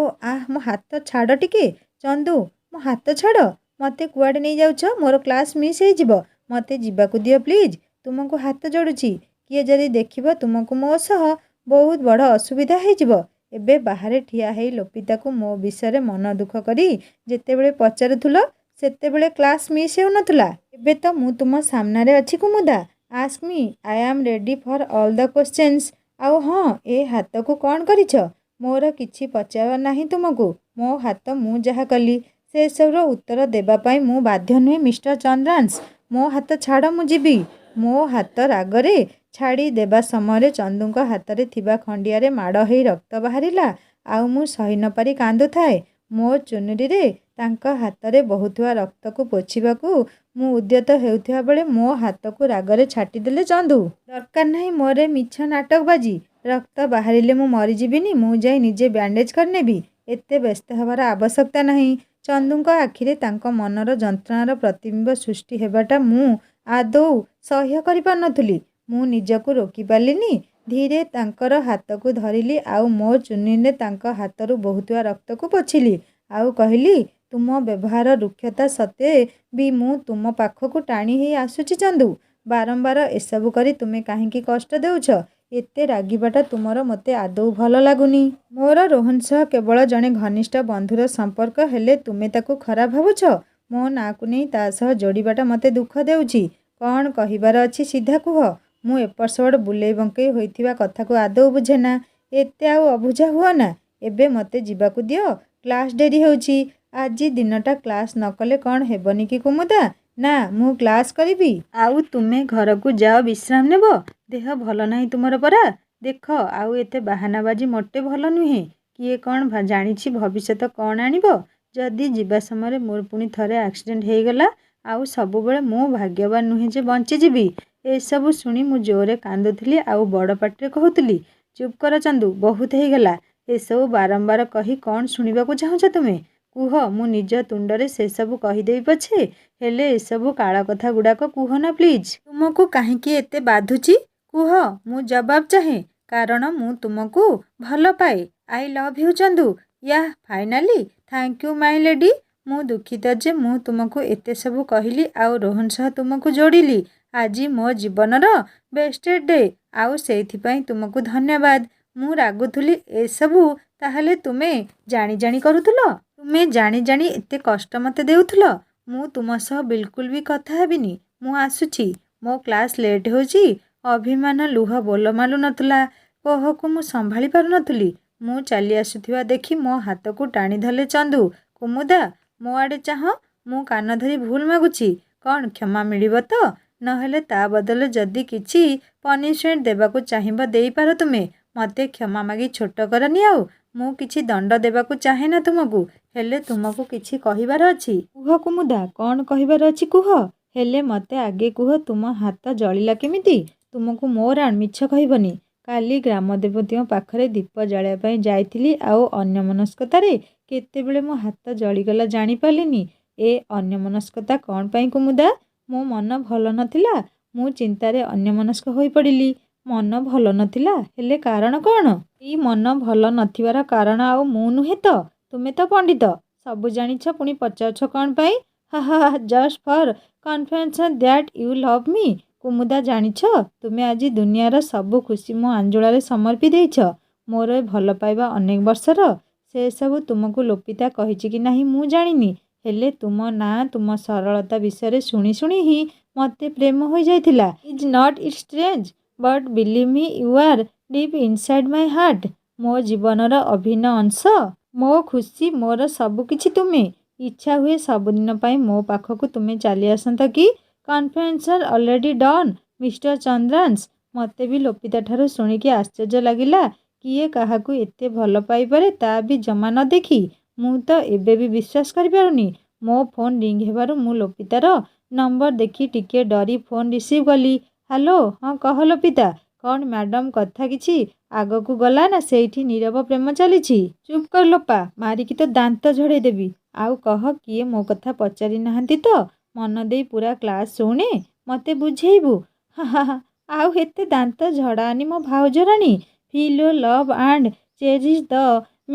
ମୋ ହାତ ଛାଡ଼ ଟିକେ। ଚନ୍ଦୁ, ମୋ ହାତ ଛାଡ଼। ମୋତେ କୁଆଡ଼େ ନେଇଯାଉଛ? ମୋର କ୍ଲାସ୍ ମିସ୍ ହେଇଯିବ। ମୋତେ ଯିବାକୁ ଦିଅ ପ୍ଲିଜ୍। ତୁମକୁ ହାତ ଯୋଡ଼ୁଛି। କିଏ ଯଦି ଦେଖିବ ତୁମକୁ ମୋ ସହ ବହୁତ ବଡ଼ ଅସୁବିଧା ହେଇଯିବ। ଏବେ ବାହାରେ ଠିଆ ହେଇ ଲୋପିତାକୁ ମୋ ବିଷୟରେ ମନ ଦୁଃଖ କରି ଯେତେବେଳେ ପଚାରୁଥିଲ, ସେତେବେଳେ କ୍ଲାସ୍ ମିସ୍ ହେଉନଥିଲା। ଏବେ ତ ମୁଁ ତୁମ ସାମ୍ନାରେ ଅଛି Kumuda. Ask me, I am ready for all the questions. ଆଉ ହଁ, ଏ ହାତକୁ କ'ଣ କରିଛ? ମୋର କିଛି ପଚାରିବାର ନାହିଁ ତୁମକୁ। ମୋ ହାତ ମୁଁ ଯାହା କଲି, ସେସବୁର ଉତ୍ତର ଦେବା ପାଇଁ ମୁଁ ବାଧ୍ୟ ନୁହେଁ ମିଷ୍ଟର ଚନ୍ଦ୍ରାଂଶ। ମୋ ହାତ ଛାଡ଼, ମୁଁ ଯିବି। ମୋ ହାତ ରାଗରେ ଛାଡ଼ି ଦେବା ସମୟରେ ଚନ୍ଦୁଙ୍କ ହାତରେ ଥିବା ଖଣ୍ଡିଆରେ ମାଡ଼ ହେଇ ରକ୍ତ ବାହାରିଲା, ଆଉ ମୁଁ ସହି ନ ପାରି କାନ୍ଦୁଥାଏ। ମୋ ଚୁନରିରେ ତାଙ୍କ ହାତରେ ବହୁଥିବା ରକ୍ତକୁ ପୋଛିବାକୁ ମୁଁ ଉଦ୍ୟତ ହେଉଥିବା ବେଳେ ମୋ ହାତକୁ ରାଗରେ ଛାଟିଦେଲେ ଚନ୍ଦୁ। ଦରକାର ନାହିଁ ମୋର ଏ ମିଛ ନାଟକବାଜି। ରକ୍ତ ବାହାରିଲେ ମୁଁ ମରିଯିବିନି? ମୁଁ ଯାଇ ନିଜେ ବ୍ୟାଣ୍ଡେଜ୍ କରିନେବି। ଏତେ ବ୍ୟସ୍ତ ହେବାର ଆବଶ୍ୟକତା ନାହିଁ। ଚନ୍ଦୁଙ୍କ ଆଖିରେ ତାଙ୍କ ମନର ଯନ୍ତ୍ରଣାର ପ୍ରତିବିମ୍ବ ସୃଷ୍ଟି ହେବାଟା ମୁଁ ଆଦୌ ସହ୍ୟ କରିପାରୁନଥିଲି। ମୁଁ ନିଜକୁ ରୋକିପାରିଲିନି। ଧୀରେ ତାଙ୍କର ହାତକୁ ଧରିଲି, ଆଉ ମୋ ଚୁନରିରେ ତାଙ୍କ ହାତରୁ ବହୁଥିବା ରକ୍ତକୁ ପୋଛିଲି, ଆଉ କହିଲି, ତୁମ ବ୍ୟବହାର ରୁକ୍ଷତା ସତ୍ତ୍ୱେ ବି ମୁଁ ତୁମ ପାଖକୁ ଟାଣି ହେଇ ଆସୁଛି ଚନ୍ଦୁ। ବାରମ୍ବାର ଏସବୁ କରି ତୁମେ କାହିଁକି କଷ୍ଟ ଦେଉଛ? ଏତେ ରାଗିବାଟା ତୁମର ମୋତେ ଆଦୌ ଭଲ ଲାଗୁନି। ମୋର ରୋହନ ସହ କେବଳ ଜଣେ ଘନିଷ୍ଠ ବନ୍ଧୁର ସମ୍ପର୍କ, ହେଲେ ତୁମେ ତାକୁ ଖରାପ ଭାବୁଛ। ମୋ ନାଁକୁ ନେଇ ତା ସହ ଯୋଡ଼ିବାଟା ମୋତେ ଦୁଃଖ ଦେଉଛି। କ'ଣ କହିବାର ଅଛି ସିଧା କୁହ। ମୁଁ ଏପଟ ସେପଟ ବୁଲେଇ ବଙ୍କେଇ ହୋଇଥିବା କଥାକୁ ଆଦୌ ବୁଝେନା। ଏତେ ଆଉ ଅବୁଝା ହୁଅନା। ଏବେ ମୋତେ ଯିବାକୁ ଦିଅ, କ୍ଲାସ୍ ଡେରି ହେଉଛି। ଆଜି ଦିନଟା କ୍ଲାସ୍ ନ କଲେ କ'ଣ ହେବନି କି କୁମୁଦା? ନା, ମୁଁ କ୍ଲାସ୍ କରିବି। ଆଉ ତୁମେ ଘରକୁ ଯାଅ, ବିଶ୍ରାମ ନେବ। ଦେହ ଭଲ ନାହିଁ ତୁମର ପରା? ଦେଖ, ଆଉ ଏତେ ବାହାନାବାଜି ମୋଟେ ଭଲ ନୁହେଁ। କିଏ କ'ଣ ଜାଣିଛି ଭବିଷ୍ୟତ କ'ଣ ଆଣିବ? ଯଦି ଯିବା ସମୟରେ ମୋର ପୁଣି ଥରେ ଆକ୍ସିଡେଣ୍ଟ ହେଇଗଲା, ଆଉ ସବୁବେଳେ ମୁଁ ଭାଗ୍ୟବାନ ନୁହେଁ ଯେ ବଞ୍ଚିଯିବି। ଏସବୁ ଶୁଣି ମୁଁ ଜୋରରେ କାନ୍ଦୁଥିଲି ଆଉ ବଡ଼ ପାଟିରେ କହୁଥିଲି, ଚୁପ୍ କର ଚନ୍ଦୁ, ବହୁତ ହେଇଗଲା। ଏସବୁ ବାରମ୍ବାର କହି କ'ଣ ଶୁଣିବାକୁ ଚାହୁଁଛ ତୁମେ? କୁହ, ମୁଁ ନିଜ ତୁଣ୍ଡରେ ସେସବୁ କହିଦେବି ପଛେ, ହେଲେ ଏସବୁ କାଳ କଥା ଗୁଡ଼ାକ କୁହ ନା ପ୍ଲିଜ୍। ତୁମକୁ କାହିଁକି ଏତେ ବାଧୁଛି? କୁହ। ମୁଁ ଜବାବ ଚାହେଁ, କାରଣ ମୁଁ ତୁମକୁ ଭଲ ପାଏ। I love you Chandu. Yeah, finally. Thank you my lady. ମୁଁ ଦୁଃଖିତ ଯେ ମୁଁ ତୁମକୁ ଏତେ ସବୁ କହିଲି ଆଉ ରୋହନ ସହ ତୁମକୁ ଯୋଡ଼ିଲି। ଆଜି ମୋ ଜୀବନର ବେଷ୍ଟେଡ୍ ଡେ, ଆଉ ସେଇଥିପାଇଁ ତୁମକୁ ଧନ୍ୟବାଦ। ମୁଁ ରାଗୁଥିଲି ଏସବୁ ତାହେଲେ ତୁମେ ଜାଣି ଜାଣି କରୁଥିଲ? ତୁମେ ଜାଣି ଜାଣି ଏତେ କଷ୍ଟ ମୋତେ ଦେଉଥିଲ? ମୁଁ ତୁମ ସହ ବିଲକୁଲ ବି କଥା ହେବିନି। ମୁଁ ଆସୁଛି। ମୋ କ୍ଲାସ୍ ଲେଟ୍ ହେଉଛି। ଅଭିମାନ ଲୁହ ବୋଲ ମାଲୁ ନଥିଲା। କୋହକୁ ମୁଁ ସମ୍ଭାଳି ପାରୁନଥିଲି। ମୁଁ ଚାଲି ଆସୁଥିବା ଦେଖି ମୋ ହାତକୁ ଟାଣି ଧରିଲେ ଚନ୍ଦୁ। କୁମୁଦା, ମୋ ଆଡ଼େ ଚାହଁ। ମୁଁ କାନ ଧରି ଭୁଲ ମାଗୁଛି। କ'ଣ କ୍ଷମା ମିଳିବ ତ? ନହେଲେ ତା ବଦଳରେ ଯଦି କିଛି ପନିଶମେଣ୍ଟ ଦେବାକୁ ଚାହିଁବ ଦେଇପାର ତୁମେ। ମୋତେ କ୍ଷମା ମାଗି ଛୋଟ କରନି ଆଉ। ମୁଁ କିଛି ଦଣ୍ଡ ଦେବାକୁ ଚାହେଁ ନା ତୁମକୁ। ହେଲେ ତୁମକୁ କିଛି କହିବାର ଅଛି। କୁହ କୁମୁଦା, କ'ଣ କହିବାର ଅଛି କୁହ। ହେଲେ ମୋତେ ଆଗେ କୁହ, ତୁମ ହାତ ଜଳିଲା କେମିତି? ତୁମକୁ ମୋ ରାଣ ମିଛ କହିବନି। କାଲି ଗ୍ରାମ ଦେବତୀଙ୍କ ପାଖରେ ଦୀପ ଜାଳିବା ପାଇଁ ଯାଇଥିଲି ଆଉ ଅନ୍ୟମନସ୍କତାରେ କେତେବେଳେ ମୋ ହାତ ଜଳିଗଲା ଜାଣିପାରିଲିନି। ଏ ଅନ୍ୟମନସ୍କତା କ'ଣ ପାଇଁ କୁମୁଦା? ମୋ ମନ ଭଲ ନଥିଲା। ମୁଁ ଚିନ୍ତାରେ ଅନ୍ୟମନସ୍କ ହୋଇପଡ଼ିଲି। ମନ ଭଲ ନଥିଲା? ହେଲେ କାରଣ କ'ଣ? ଏଇ ମନ ଭଲ ନଥିବାର କାରଣ ଆଉ ମୁଁ ନୁହେଁ ତ? ତୁମେ ତ ପଣ୍ଡିତ, ସବୁ ଜାଣିଛ, ପୁଣି ପଚାରୁଛ କ'ଣ ପାଇଁ? ହା ହା ହା, just for confession that you love me. Kumuda, ଜାଣିଛ, ତୁମେ ଆଜି ଦୁନିଆର ସବୁ ଖୁସି ମୋ ଆଞ୍ଜୁଳାରେ ସମର୍ପି ଦେଇଛ। ମୋର ଏ ଭଲ ପାଇବା ଅନେକ ବର୍ଷର। ସେସବୁ ତୁମକୁ ଲୋପିତା କହିଛି କି ନାହିଁ ମୁଁ ଜାଣିନି। ହେଲେ ତୁମ ନାଁ, ତୁମ ସରଳତା ବିଷୟରେ ଶୁଣି ଶୁଣି ହିଁ ମୋତେ ପ୍ରେମ ହୋଇଯାଇଥିଲା। Is not it strange? But believe me, you are deep inside my heart. ମୋ ଜୀବନର ଅଭିନ୍ନ ଅଂଶ, ମୋ ଖୁସି, ମୋର ସବୁ କିଛି ତୁମେ। ଇଚ୍ଛା ହୁଏ ସବୁଦିନ ପାଇଁ ମୋ ପାଖକୁ ତୁମେ ଚାଲି ଆସନ୍ତ କି? Confession already done, mister Chandransh. ମୋତେ ବି ଲୋପିତାଠାରୁ ଶୁଣିକି ଆଶ୍ଚର୍ଯ୍ୟ ଲାଗିଲା। କିଏ କାହାକୁ ଏତେ ଭଲ ପାଇପାରେ, ତା ବି ଜମା ନ ଦେଖି। ମୁଁ ତ ଏବେ ବି ବିଶ୍ୱାସ କରିପାରୁନି। ମୋ ଫୋନ୍ ରିଙ୍ଗ ହେବାରୁ ମୁଁ ଲୋପିତାର ନମ୍ବର ଦେଖି ଟିକିଏ ଡରି ଫୋନ୍ ରିସିଭ୍ କଲି। ହ୍ୟାଲୋ, ହଁ କହ ଲୋପିତା। କ'ଣ ମ୍ୟାଡ଼ାମ୍, କଥା କିଛି ଆଗକୁ ଗଲା ନା ସେଇଠି ନୀରବ ପ୍ରେମ ଚାଲିଛି? ଚୁପ୍ କର ଲୋପା, ମାରିକି ତ ଦାନ୍ତ ଝଡ଼େଇ ଦେବି। ଆଉ କହ, କିଏ ମୋ କଥା ପଚାରି ନାହାନ୍ତି ତ? ମନ ଦେଇ ପୁରା କ୍ଲାସ୍ ଶୁଣେ, ମୋତେ ବୁଝେଇବୁ। ହା ହା ହା, ଆଉ ଏତେ ଦାନ୍ତ ଝଡ଼ାନି ମୋ ଭାଉଜରାଣୀ। Feel your love and cherish the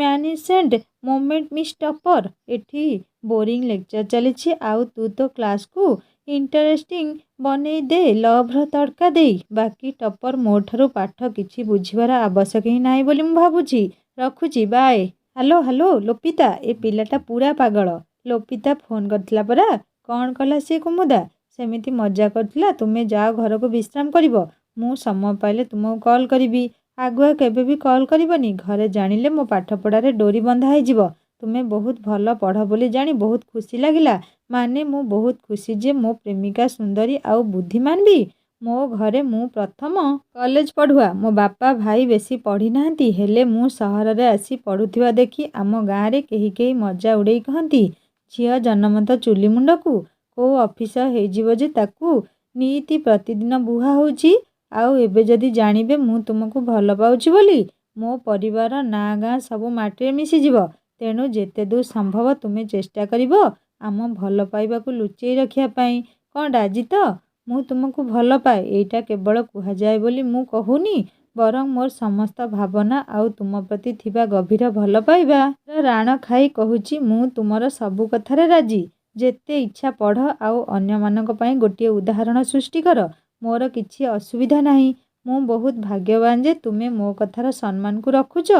magnificent moment miss topper. ଏଠି ବୋରିଂ ଲେକ୍ଚର ଚାଲିଛି ଆଉ ତୁ ତୋ କ୍ଲାସ୍କୁ ଇଣ୍ଟରେଷ୍ଟିଂ ବନେଇ ଦେ ଲଭ୍ର ତଡ଼କା ଦେଇ। ବାକି ଟପର, ମୋଠାରୁ ପାଠ କିଛି ବୁଝିବାର ଆବଶ୍ୟକ ହିଁ ନାହିଁ ବୋଲି ମୁଁ ଭାବୁଛି। ରଖୁଛି, ବାଏ। ହ୍ୟାଲୋ ହ୍ୟାଲୋ ଲୋପିତା, ଏ ପିଲାଟା ପୁରା ପାଗଳ। ଲୋପିତା ଫୋନ୍ କରିଥିଲା ପରା? କ'ଣ କଲା ସିଏ କୁମୁଦା? ସେମିତି ମଜା କରିଥିଲା। ତୁମେ ଯାଅ ଘରକୁ ବିଶ୍ରାମ କରିବ। ମୁଁ ସମୟ ପାଇଲେ ତୁମକୁ କଲ୍ କରିବି। ଆଗୁଆ କେବେ ବି କଲ୍ କରିବନି। ଘରେ ଜାଣିଲେ ମୋ ପାଠପଢ଼ାରେ ଡୋରି ବନ୍ଧା ହେଇଯିବ। ତୁମେ ବହୁତ ଭଲ ପଢ଼ ବୋଲି ଜାଣି ବହୁତ ଖୁସି ଲାଗିଲା। ମାନେ ମୁଁ ବହୁତ ଖୁସି ଯେ ମୋ ପ୍ରେମିକା ସୁନ୍ଦରୀ ଆଉ ବୁଦ୍ଧିମାନ ବି। ମୋ ଘରେ ମୁଁ ପ୍ରଥମ କଲେଜ ପଢ଼ୁଆ। ମୋ ବାପା ଭାଇ ବେଶୀ ପଢ଼ି ନାହାନ୍ତି, ହେଲେ ମୁଁ ସହରରେ ଆସି ପଢ଼ୁଥିବା ଦେଖି ଆମ ଗାଁରେ କେହି କେହି ମଜା ଉଡ଼େଇ କହନ୍ତି, ଝିଅ ଜନମ ତ ଚୁଲି ମୁଣ୍ଡକୁ। କୋଉ ଅଫିସର ହେଇଯିବ ଯେ ତାକୁ ନିଇତି ପ୍ରତିଦିନ ବୁହା ହେଉଛି। ଆଉ ଏବେ ଯଦି ଜାଣିବେ ମୁଁ ତୁମକୁ ଭଲ ପାଉଛି ବୋଲି, ମୋ ପରିବାର, ନାଁ ଗାଁ ସବୁ ମାଟିରେ ମିଶିଯିବ। ତେଣୁ ଯେତେ ଦୂର ସମ୍ଭବ ତୁମେ ଚେଷ୍ଟା କରିବ ଆମ ଭଲ ପାଇବାକୁ ଲୁଚେଇ ରଖିବା ପାଇଁ। କ'ଣ ରାଜି ତ? ମୁଁ ତୁମକୁ ଭଲ ପାଏ, ଏଇଟା କେବଳ କୁହାଯାଏ ବୋଲି ମୁଁ କହୁନି, ବରଂ ମୋର ସମସ୍ତ ଭାବନା ଆଉ ତୁମ ପ୍ରତି ଥିବା ଗଭୀର ଭଲ ପାଇବା ରାଣ ଖାଇ କହୁଛି। ମୁଁ ତୁମର ସବୁ କଥାରେ ରାଜି। ଯେତେ ଇଚ୍ଛା ପଢ଼ ଆଉ ଅନ୍ୟମାନଙ୍କ ପାଇଁ ଗୋଟିଏ ଉଦାହରଣ ସୃଷ୍ଟି କର। ମୋର କିଛି ଅସୁବିଧା ନାହିଁ। ମୁଁ ବହୁତ ଭାଗ୍ୟବାନ ଯେ ତୁମେ ମୋ କଥାର ସମ୍ମାନକୁ ରଖୁଛ।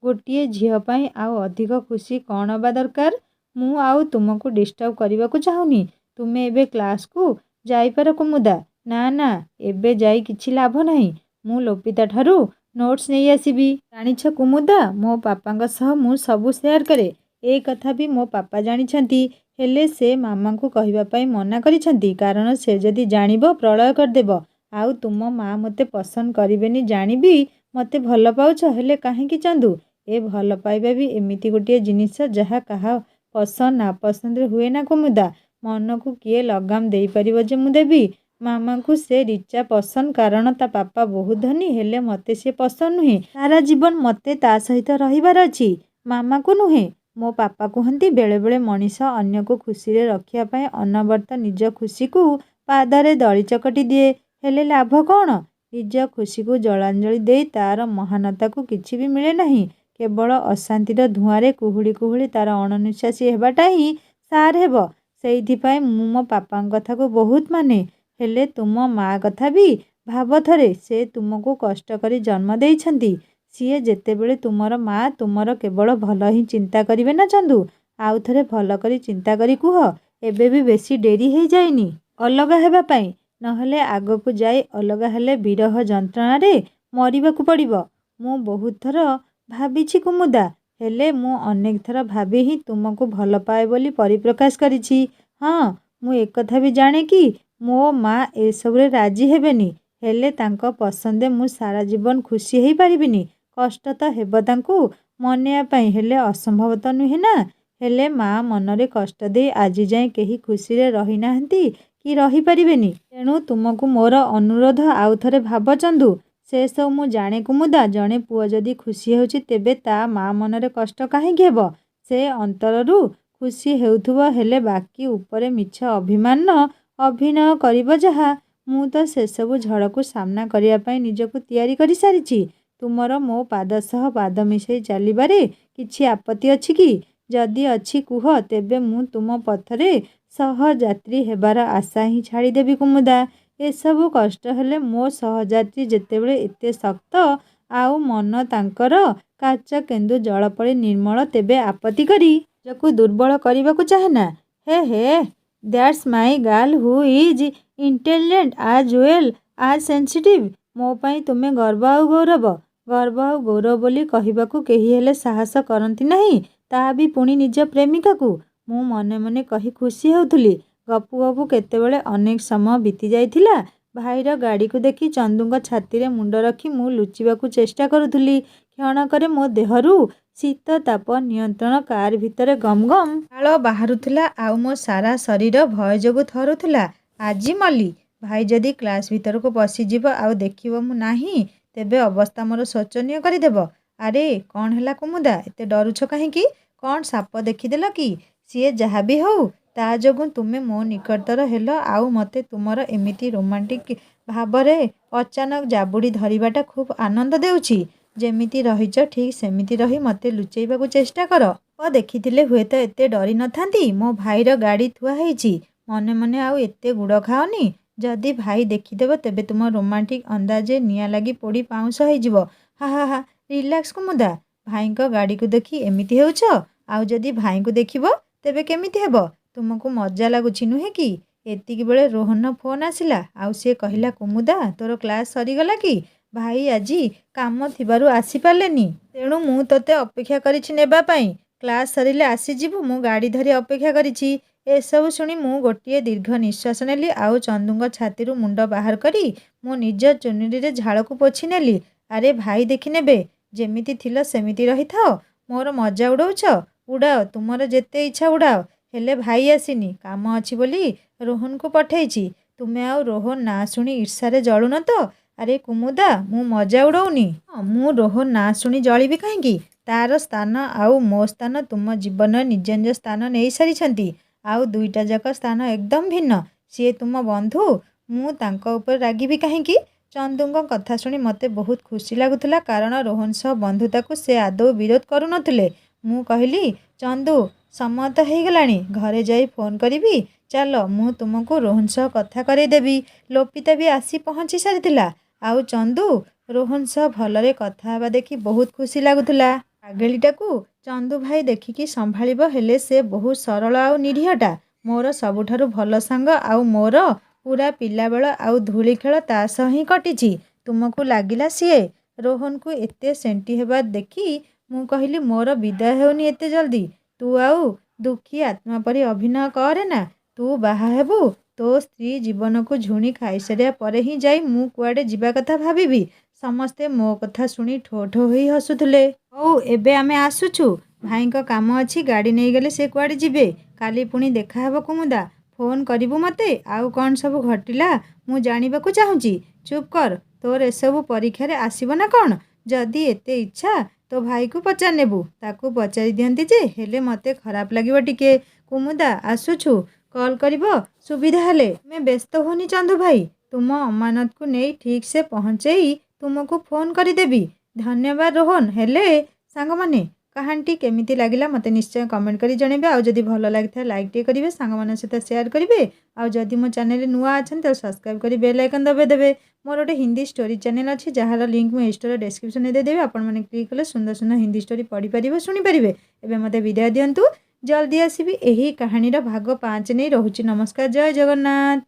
ଗୋଟିଏ ଝିଅ ପାଇଁ ଆଉ ଅଧିକ ଖୁସି କ'ଣ ବା ଦରକାର? ମୁଁ ଆଉ ତୁମକୁ ଡିଷ୍ଟର୍ବ କରିବାକୁ ଚାହୁଁନି। ତୁମେ ଏବେ କ୍ଲାସ୍କୁ ଯାଇପାର କୁମୁଦା। ନା ନା, ଏବେ ଯାଇ କିଛି ଲାଭ ନାହିଁ। ମୁଁ ଲୋପିତାଠାରୁ ନୋଟ୍ସ ନେଇ ଆସିବି। ଜାଣିଛ କୁମୁଦା, ମୋ ପାପାଙ୍କ ସହ ମୁଁ ସବୁ ସେୟାର କରେ। ଏ କଥା ବି ମୋ ପାପା ଜାଣିଛନ୍ତି। ହେଲେ ସେ ମାମାଙ୍କୁ କହିବା ପାଇଁ ମନା କରିଛନ୍ତି। କାରଣ ସେ ଯଦି ଜାଣିବ ପ୍ରଳୟ କରିଦେବ। ଆଉ ତୁମ ମା' ମୋତେ ପସନ୍ଦ କରିବେନି ଜାଣିବି ମୋତେ ଭଲ ପାଉଛ। ହେଲେ କାହିଁକି ଚନ୍ଦୁ? ଏ ଭଲ ପାଇବା ବି ଏମିତି ଗୋଟିଏ ଜିନିଷ ଯାହା କାହା ପସନ୍ଦ ନାପସନ୍ଦରେ ହୁଏ ନା କୁମୁଦା। ମନକୁ କିଏ ଲଗାମ ଦେଇପାରିବ ଯେ ମୁଁ ଦେବି? ମାମାଙ୍କୁ ସେ ରିଚା ପସନ୍ଦ, କାରଣ ତା ପାପା ବହୁତ ଧନୀ। ହେଲେ ମୋତେ ସେ ପସନ୍ଦ ନୁହେଁ। ସାରା ଜୀବନ ମୋତେ ତା ସହିତ ରହିବାର ଅଛି, ମାମାକୁ ନୁହେଁ। ମୋ ପାପା କୁହନ୍ତି ବେଳେବେଳେ ମଣିଷ ଅନ୍ୟକୁ ଖୁସିରେ ରଖିବା ପାଇଁ ଅନବରତ ନିଜ ଖୁସିକୁ ପାଦରେ ଦଳି ଚକଟି ଦିଏ। ହେଲେ ଲାଭ କ'ଣ? ନିଜ ଖୁସିକୁ ଜଳାଞ୍ଜଳି ଦେଇ ତାର ମହାନତାକୁ କିଛି ବି ମିଳେ ନାହିଁ। କେବଳ ଅଶାନ୍ତିର ଧୂଆଁରେ କୁହୁଳି କୁହୁଳି ତାର ଅଣନିଶ୍ୱାସୀ ହେବାଟା ହିଁ ସାର ହେବ। ସେଇଥିପାଇଁ ମୁଁ ମୋ ପାପାଙ୍କ କଥାକୁ ବହୁତ ମାନେ। ହେଲେ ତୁମ ମା କଥା ବି ଭାବ ଥରେ। ସେ ତୁମକୁ କଷ୍ଟ କରି ଜନ୍ମ ଦେଇଛନ୍ତି। ସିଏ ଯେତେବେଳେ ତୁମର ମା ତୁମର କେବଳ ଭଲ ହିଁ ଚିନ୍ତା କରିବେ ନା ଚନ୍ଦୁ। ଆଉ ଥରେ ଭଲ କରି ଚିନ୍ତା କରି କୁହ, ଏବେ ବି ବେଶୀ ଡେରି ହେଇଯାଇନି ଅଲଗା ହେବା ପାଇଁ। ନହେଲେ ଆଗକୁ ଯାଇ ଅଲଗା ହେଲେ ବିରହ ଯନ୍ତ୍ରଣାରେ ମରିବାକୁ ପଡ଼ିବ। ମୁଁ ବହୁତ ଥର ଭାବିଛି କୁମୁଦା, ହେଲେ ମୁଁ ଅନେକ ଥର ଭାବି ହିଁ ତୁମକୁ ଭଲ ପାଏ ବୋଲି ପରିପ୍ରକାଶ କରିଛି। ହଁ, ମୁଁ ଏକଥା ବି ଜାଣେ କି ମୋ ମା ଏସବୁରେ ରାଜି ହେବେନି। ହେଲେ ତାଙ୍କ ପସନ୍ଦେ ମୁଁ ସାରା ଜୀବନ ଖୁସି ହେଇପାରିବିନି। କଷ୍ଟ ତ ହେବ ତାଙ୍କୁ ମନେଇବା ପାଇଁ, ହେଲେ ଅସମ୍ଭବ ତ ନୁହେଁ ନା। ହେଲେ ମା ମନରେ କଷ୍ଟ ଦେଇ ଆଜି ଯାଏଁ କେହି ଖୁସିରେ ରହିନାହାନ୍ତି କି ରହିପାରିବେନି। ତେଣୁ ତୁମକୁ ମୋର ଅନୁରୋଧ, ଆଉ ଥରେ ଭାବ ଚନ୍ଦୁ। ସେସବୁ ମୁଁ ଜାଣେ କୁମୁଦା। ଜଣେ ପୁଅ ଯଦି ଖୁସି ହେଉଛି ତେବେ ତା ମା ମନରେ କଷ୍ଟ କାହିଁକି ହେବ? ସେ ଅନ୍ତରରୁ ଖୁସି ହେଉଥିବ, ହେଲେ ବାକି ଉପରେ ମିଛ ଅଭିନୟ କରିବ ଯାହା। ମୁଁ ତ ସେସବୁ ଝଡ଼କୁ ସାମ୍ନା କରିବା ପାଇଁ ନିଜକୁ ତିଆରି କରିସାରିଛି। ତୁମର ମୋ ପାଦ ସହ ପାଦ ମିଶାଇ ଚାଲିବାରେ କିଛି ଆପତ୍ତି ଅଛି କି? ଯଦି ଅଛି କୁହ, ତେବେ ମୁଁ ତୁମ ପଥରେ ସହଯାତ୍ରୀ ହେବାର ଆଶା ହିଁ ଛାଡ଼ିଦେବି କୁମୁଦା। ଏସବୁ କଷ୍ଟ ହେଲେ ମୋ ସହଯାତ୍ରୀ ଯେତେବେଳେ ଏତେ ଶକ୍ତ ଆଉ ମନ ତାଙ୍କର କାଚ କେନ୍ଦୁ ଜଳ ପରି ନିର୍ମଳ, ତେବେ ଆପତ୍ତି କରି ନିଜକୁ ଦୁର୍ବଳ କରିବାକୁ ଚାହେଁନା। Hey hey, that's my girl who is intelligent as well as sensitive. ମୋ ପାଇଁ ତୁମେ ଗର୍ବ ଆଉ ଗୌରବ। ଗର୍ବ ଆଉ ଗୌରବ ବୋଲି କହିବାକୁ କେହି ହେଲେ ସାହସ କରନ୍ତି ନାହିଁ, ତାହା ବି ପୁଣି ନିଜ ପ୍ରେମିକାକୁ। ମୁଁ ମନେ ମନେ କହି ଖୁସି ହେଉଥିଲି। ଗପୁ ଗପୁ କେତେବେଳେ ଅନେକ ସମୟ ବିତି ଯାଇଥିଲା। ଭାଇର ଗାଡ଼ିକୁ ଦେଖି ଚନ୍ଦୁଙ୍କ ଛାତିରେ ମୁଣ୍ଡ ରଖି ମୁଁ ଲୁଚିବାକୁ ଚେଷ୍ଟା କରୁଥିଲି। କ୍ଷଣକରେ ମୋ ଦେହରୁ ଶୀତ ତାପ ନିୟନ୍ତ୍ରଣ କାର୍ ଭିତରେ ଗମ୍ ଗମ୍ ଝାଳ ବାହାରୁଥିଲା, ଆଉ ମୋ ସାରା ଶରୀର ଭୟ ଯୋଗୁଁ ଥରୁଥିଲା। ଆଜି ମଲି, ଭାଇ ଯଦି କ୍ଲାସ୍ ଭିତରକୁ ପଶିଯିବ ଆଉ ଦେଖିବ ମୁଁ ନାହିଁ, ତେବେ ଅବସ୍ଥା ମୋର ଶୋଚନୀୟ କରିଦେବ। ଆରେ କ'ଣ ହେଲା କୁମୁଦା, ଏତେ ଡରୁଛ କାହିଁକି? କ'ଣ ସାପ ଦେଖିଦେଲ କି? ସିଏ ଯାହା ବି ହଉ, ତା ଯୋଗୁଁ ତୁମେ ମୋ ନିକଟତର ହେଲ, ଆଉ ମୋତେ ତୁମର ଏମିତି ରୋମାଣ୍ଟିକ୍ ଭାବରେ ଅଚାନକ ଜାବୁଡ଼ି ଧରିବାଟା ଖୁବ୍ ଆନନ୍ଦ ଦେଉଛି। ଯେମିତି ରହିଛ ଠିକ୍ ସେମିତି ରହି ମୋତେ ଲୁଚେଇବାକୁ ଚେଷ୍ଟା କର। ସାପ ଦେଖିଥିଲେ ହୁଏତ ଏତେ ଡରି ନଥାନ୍ତି। ମୋ ଭାଇର ଗାଡ଼ି ଥୁଆ ହେଇଛି। ମନେ ମନେ ଆଉ ଏତେ ଗୁଡ଼ ଖାଅନି। ଯଦି ଭାଇ ଦେଖିଦେବ ତେବେ ତୁମ ରୋମାଣ୍ଟିକ୍ ଅନ୍ଦାଜେ ନିଆଁ ଲାଗି ପୋଡ଼ି ପାଉଁଶ ହେଇଯିବ। ହା ହା ହା, ରିଲାକ୍ସ କୁମୁଦା। ଭାଇଙ୍କ ଗାଡ଼ିକୁ ଦେଖି ଏମିତି ହେଉଛ, ଆଉ ଯଦି ଭାଇଙ୍କୁ ଦେଖିବ ତେବେ କେମିତି ହେବ? ତୁମକୁ ମଜା ଲାଗୁଛି ନୁହେଁ କି? ଏତିକି ବେଳେ ରୋହନର ଫୋନ୍ ଆସିଲା, ଆଉ ସିଏ କହିଲା, କୁମୁଦା ତୋର କ୍ଲାସ୍ ସରିଗଲା କି? ଭାଇ ଆଜି କାମ ଥିବାରୁ ଆସିପାରିଲେନି, ତେଣୁ ମୁଁ ତୋତେ ଅପେକ୍ଷା କରିଛି ନେବା ପାଇଁ। କ୍ଲାସ୍ ସରିଲେ ଆସିଯିବୁ, ମୁଁ ଗାଡ଼ି ଧରି ଅପେକ୍ଷା କରିଛି। ଏସବୁ ଶୁଣି ମୁଁ ଗୋଟିଏ ଦୀର୍ଘ ନିଶ୍ୱାସ ନେଲି, ଆଉ ଚନ୍ଦୁଙ୍କ ଛାତିରୁ ମୁଣ୍ଡ ବାହାର କରି ମୋ ନିଜ ଚୁନରିରେ ଝାଳକୁ ପୋଛି ନେଲି। ଆରେ ଭାଇ ଦେଖିନେବେ, ଯେମିତି ଥିଲ ସେମିତି ରହିଥାଅ। ମୋର ମଜା ଉଡ଼ଉଛ? ଉଡ଼ାଅ, ତୁମର ଯେତେ ଇଚ୍ଛା ଉଡ଼ାଅ। ହେଲେ ଭାଇ ଆସିନି, କାମ ଅଛି ବୋଲି ରୋହନକୁ ପଠେଇଛି। ତୁମେ ଆଉ ରୋହନ ନାଁ ଶୁଣି ଈର୍ଷାରେ ଜଳୁନ ତ? ଆରେ କୁମୁଦା, ମୁଁ ମଜା ଉଡ଼ଉନି। ମୁଁ ରୋହନ ନାଁ ଶୁଣି ଜଳିବି କାହିଁକି? ତାର ସ୍ଥାନ ଆଉ ମୋ ସ୍ଥାନ ତୁମ ଜୀବନରେ ନିଜ ନିଜ ସ୍ଥାନ ନେଇସାରିଛନ୍ତି। ଆଉ ଦୁଇଟା ଯାକ ସ୍ଥାନ ଏକଦମ୍ ଭିନ୍ନ। ସିଏ ତୁମ ବନ୍ଧୁ, ମୁଁ ତାଙ୍କ ଉପରେ ରାଗିବି କାହିଁକି? ଚନ୍ଦୁଙ୍କ କଥା ଶୁଣି ମୋତେ ବହୁତ ଖୁସି ଲାଗୁଥିଲା, କାରଣ ରୋହନ ସହ ବନ୍ଧୁତାକୁ ସେ ଆଦୌ ବିରୋଧ କରୁନଥିଲେ। ମୁଁ କହିଲି, ଚନ୍ଦୁ, ସମୟ ତ ହେଇଗଲାଣି, ଘରେ ଯାଇ ଫୋନ୍ କରିବି। ଚାଲ, ମୁଁ ତୁମକୁ ରୋହନ ସହ କଥା କରେଇଦେବି। ଲୋପିତା ବି ଆସି ପହଞ୍ଚି ସାରିଥିଲା। ଆଉ ଚନ୍ଦୁ ରୋହନ ସହ ଭଲରେ କଥା ହେବା ଦେଖି ବହୁତ ଖୁସି ଲାଗୁଥିଲା। ପାଗେଳିଟାକୁ ଚନ୍ଦୁ ଭାଇ ଦେଖିକି ସମ୍ଭାଳିବ, ହେଲେ ସେ ବହୁତ ସରଳ ଆଉ ନିରୀହଟା। ମୋର ସବୁଠାରୁ ଭଲ ସାଙ୍ଗ, ଆଉ ମୋର ପୁରା ପିଲାବେଳ ଆଉ ଧୂଳି ଖେଳ ତା ସହ ହିଁ କଟିଛି। ତୁମକୁ ଲାଗିଲା ସିଏ ରୋହନକୁ ଏତେ ସେଣ୍ଟି ହେବା ଦେଖି ମୁଁ କହିଲି, ମୋର ବିଦାୟ ହେଉନି ଏତେ ଜଲ୍ଦି। ତୁ ଆଉ ଦୁଃଖୀ ଆତ୍ମା ପରି ଅଭିନୟ କରେନା। ତୁ ବାହା ହେବୁ, ତୋ ସ୍ତ୍ରୀ ଜୀବନକୁ ଝୁଣି ଖାଇସାରିବା ପରେ ହିଁ ଯାଇ ମୁଁ କୁଆଡ଼େ ଯିବା କଥା ଭାବିବି। ସମସ୍ତେ ମୋ କଥା ଶୁଣି ଠୋ ଠୋ ହୋଇ ହସୁଥିଲେ। ହଉ, ଏବେ ଆମେ ଆସୁଛୁ। ଭାଇଙ୍କ କାମ ଅଛି, ଗାଡ଼ି ନେଇଗଲେ ସେ କୁଆଡ଼େ ଯିବେ। କାଲି ପୁଣି ଦେଖାହେବ କୁମୁଦା। ଫୋନ୍ କରିବୁ ମୋତେ। ଆଉ କ'ଣ ସବୁ ଘଟିଲା ମୁଁ ଜାଣିବାକୁ ଚାହୁଁଛି। ଚୁପ୍ କର, ତୋର ଏସବୁ ପରୀକ୍ଷାରେ ଆସିବ ନା କ'ଣ? ଯଦି ଏତେ ଇଚ୍ଛା, ତୋ ଭାଇକୁ ପଚାରି ନେବୁ। ତାକୁ ପଚାରି ଦିଅନ୍ତି ଯେ, ହେଲେ ମୋତେ ଖରାପ ଲାଗିବ ଟିକେ। କୁମୁଦା, ଆସୁଛୁ, କଲ୍ କରିବ ସୁବିଧା ହେଲେ। ତୁମେ ବ୍ୟସ୍ତ ହୁଅନି ଚନ୍ଦୁ ଭାଇ, ତୁମ ଅମାନତକୁ ନେଇ ଠିକ୍ ସେ ପହଞ୍ଚେଇ ତୁମକୁ ଫୋନ୍ କରିଦେବି। ଧନ୍ୟବାଦ ରୋହନ। ହେଲେ ସାଙ୍ଗମାନେ, କାହାଣୀଟି କେମିତି ଲାଗିଲା ମୋତେ ନିଶ୍ଚୟ କମେଣ୍ଟ କରି ଜଣାଇବେ। ଆଉ ଯଦି ଭଲ ଲାଗିଥାଏ ଲାଇକ୍ ଟିକେ କରିବେ, ସାଙ୍ଗମାନଙ୍କ ସହିତ ସେୟାର କରିବେ। ଆଉ ଯଦି ମୋ ଚ୍ୟାନେଲରେ ନୂଆ ଅଛନ୍ତି ତାହେଲେ ସବସ୍କ୍ରାଇବ୍ କରି ବେଲ୍ ଆଇକନ୍ ଦବାଇଦେବେ। ମୋର ଗୋଟେ ହିନ୍ଦୀ ଷ୍ଟୋରି ଚ୍ୟାନେଲ ଅଛି, ଯାହାର ଲିଙ୍କ୍ ମୁଁ ଏହି ଷ୍ଟୋରିର ଡେସ୍କ୍ରିପ୍ସନରେ ଦେଇଦେବି। ଆପଣମାନେ କ୍ଲିକ୍ କଲେ ସୁନ୍ଦର ସୁନ୍ଦର ହିନ୍ଦୀ ଷ୍ଟୋରି ପଢ଼ିପାରିବେ, ଶୁଣିପାରିବେ। ଏବେ ମୋତେ ବିଦାୟ ଦିଅନ୍ତୁ। ଜଲ୍ଦି ଆସିବି ଏହି କାହାଣୀର ଭାଗ 5 ନେଇ। ରହୁଛି। ନମସ୍କାର, ଜୟ ଜଗନ୍ନାଥ।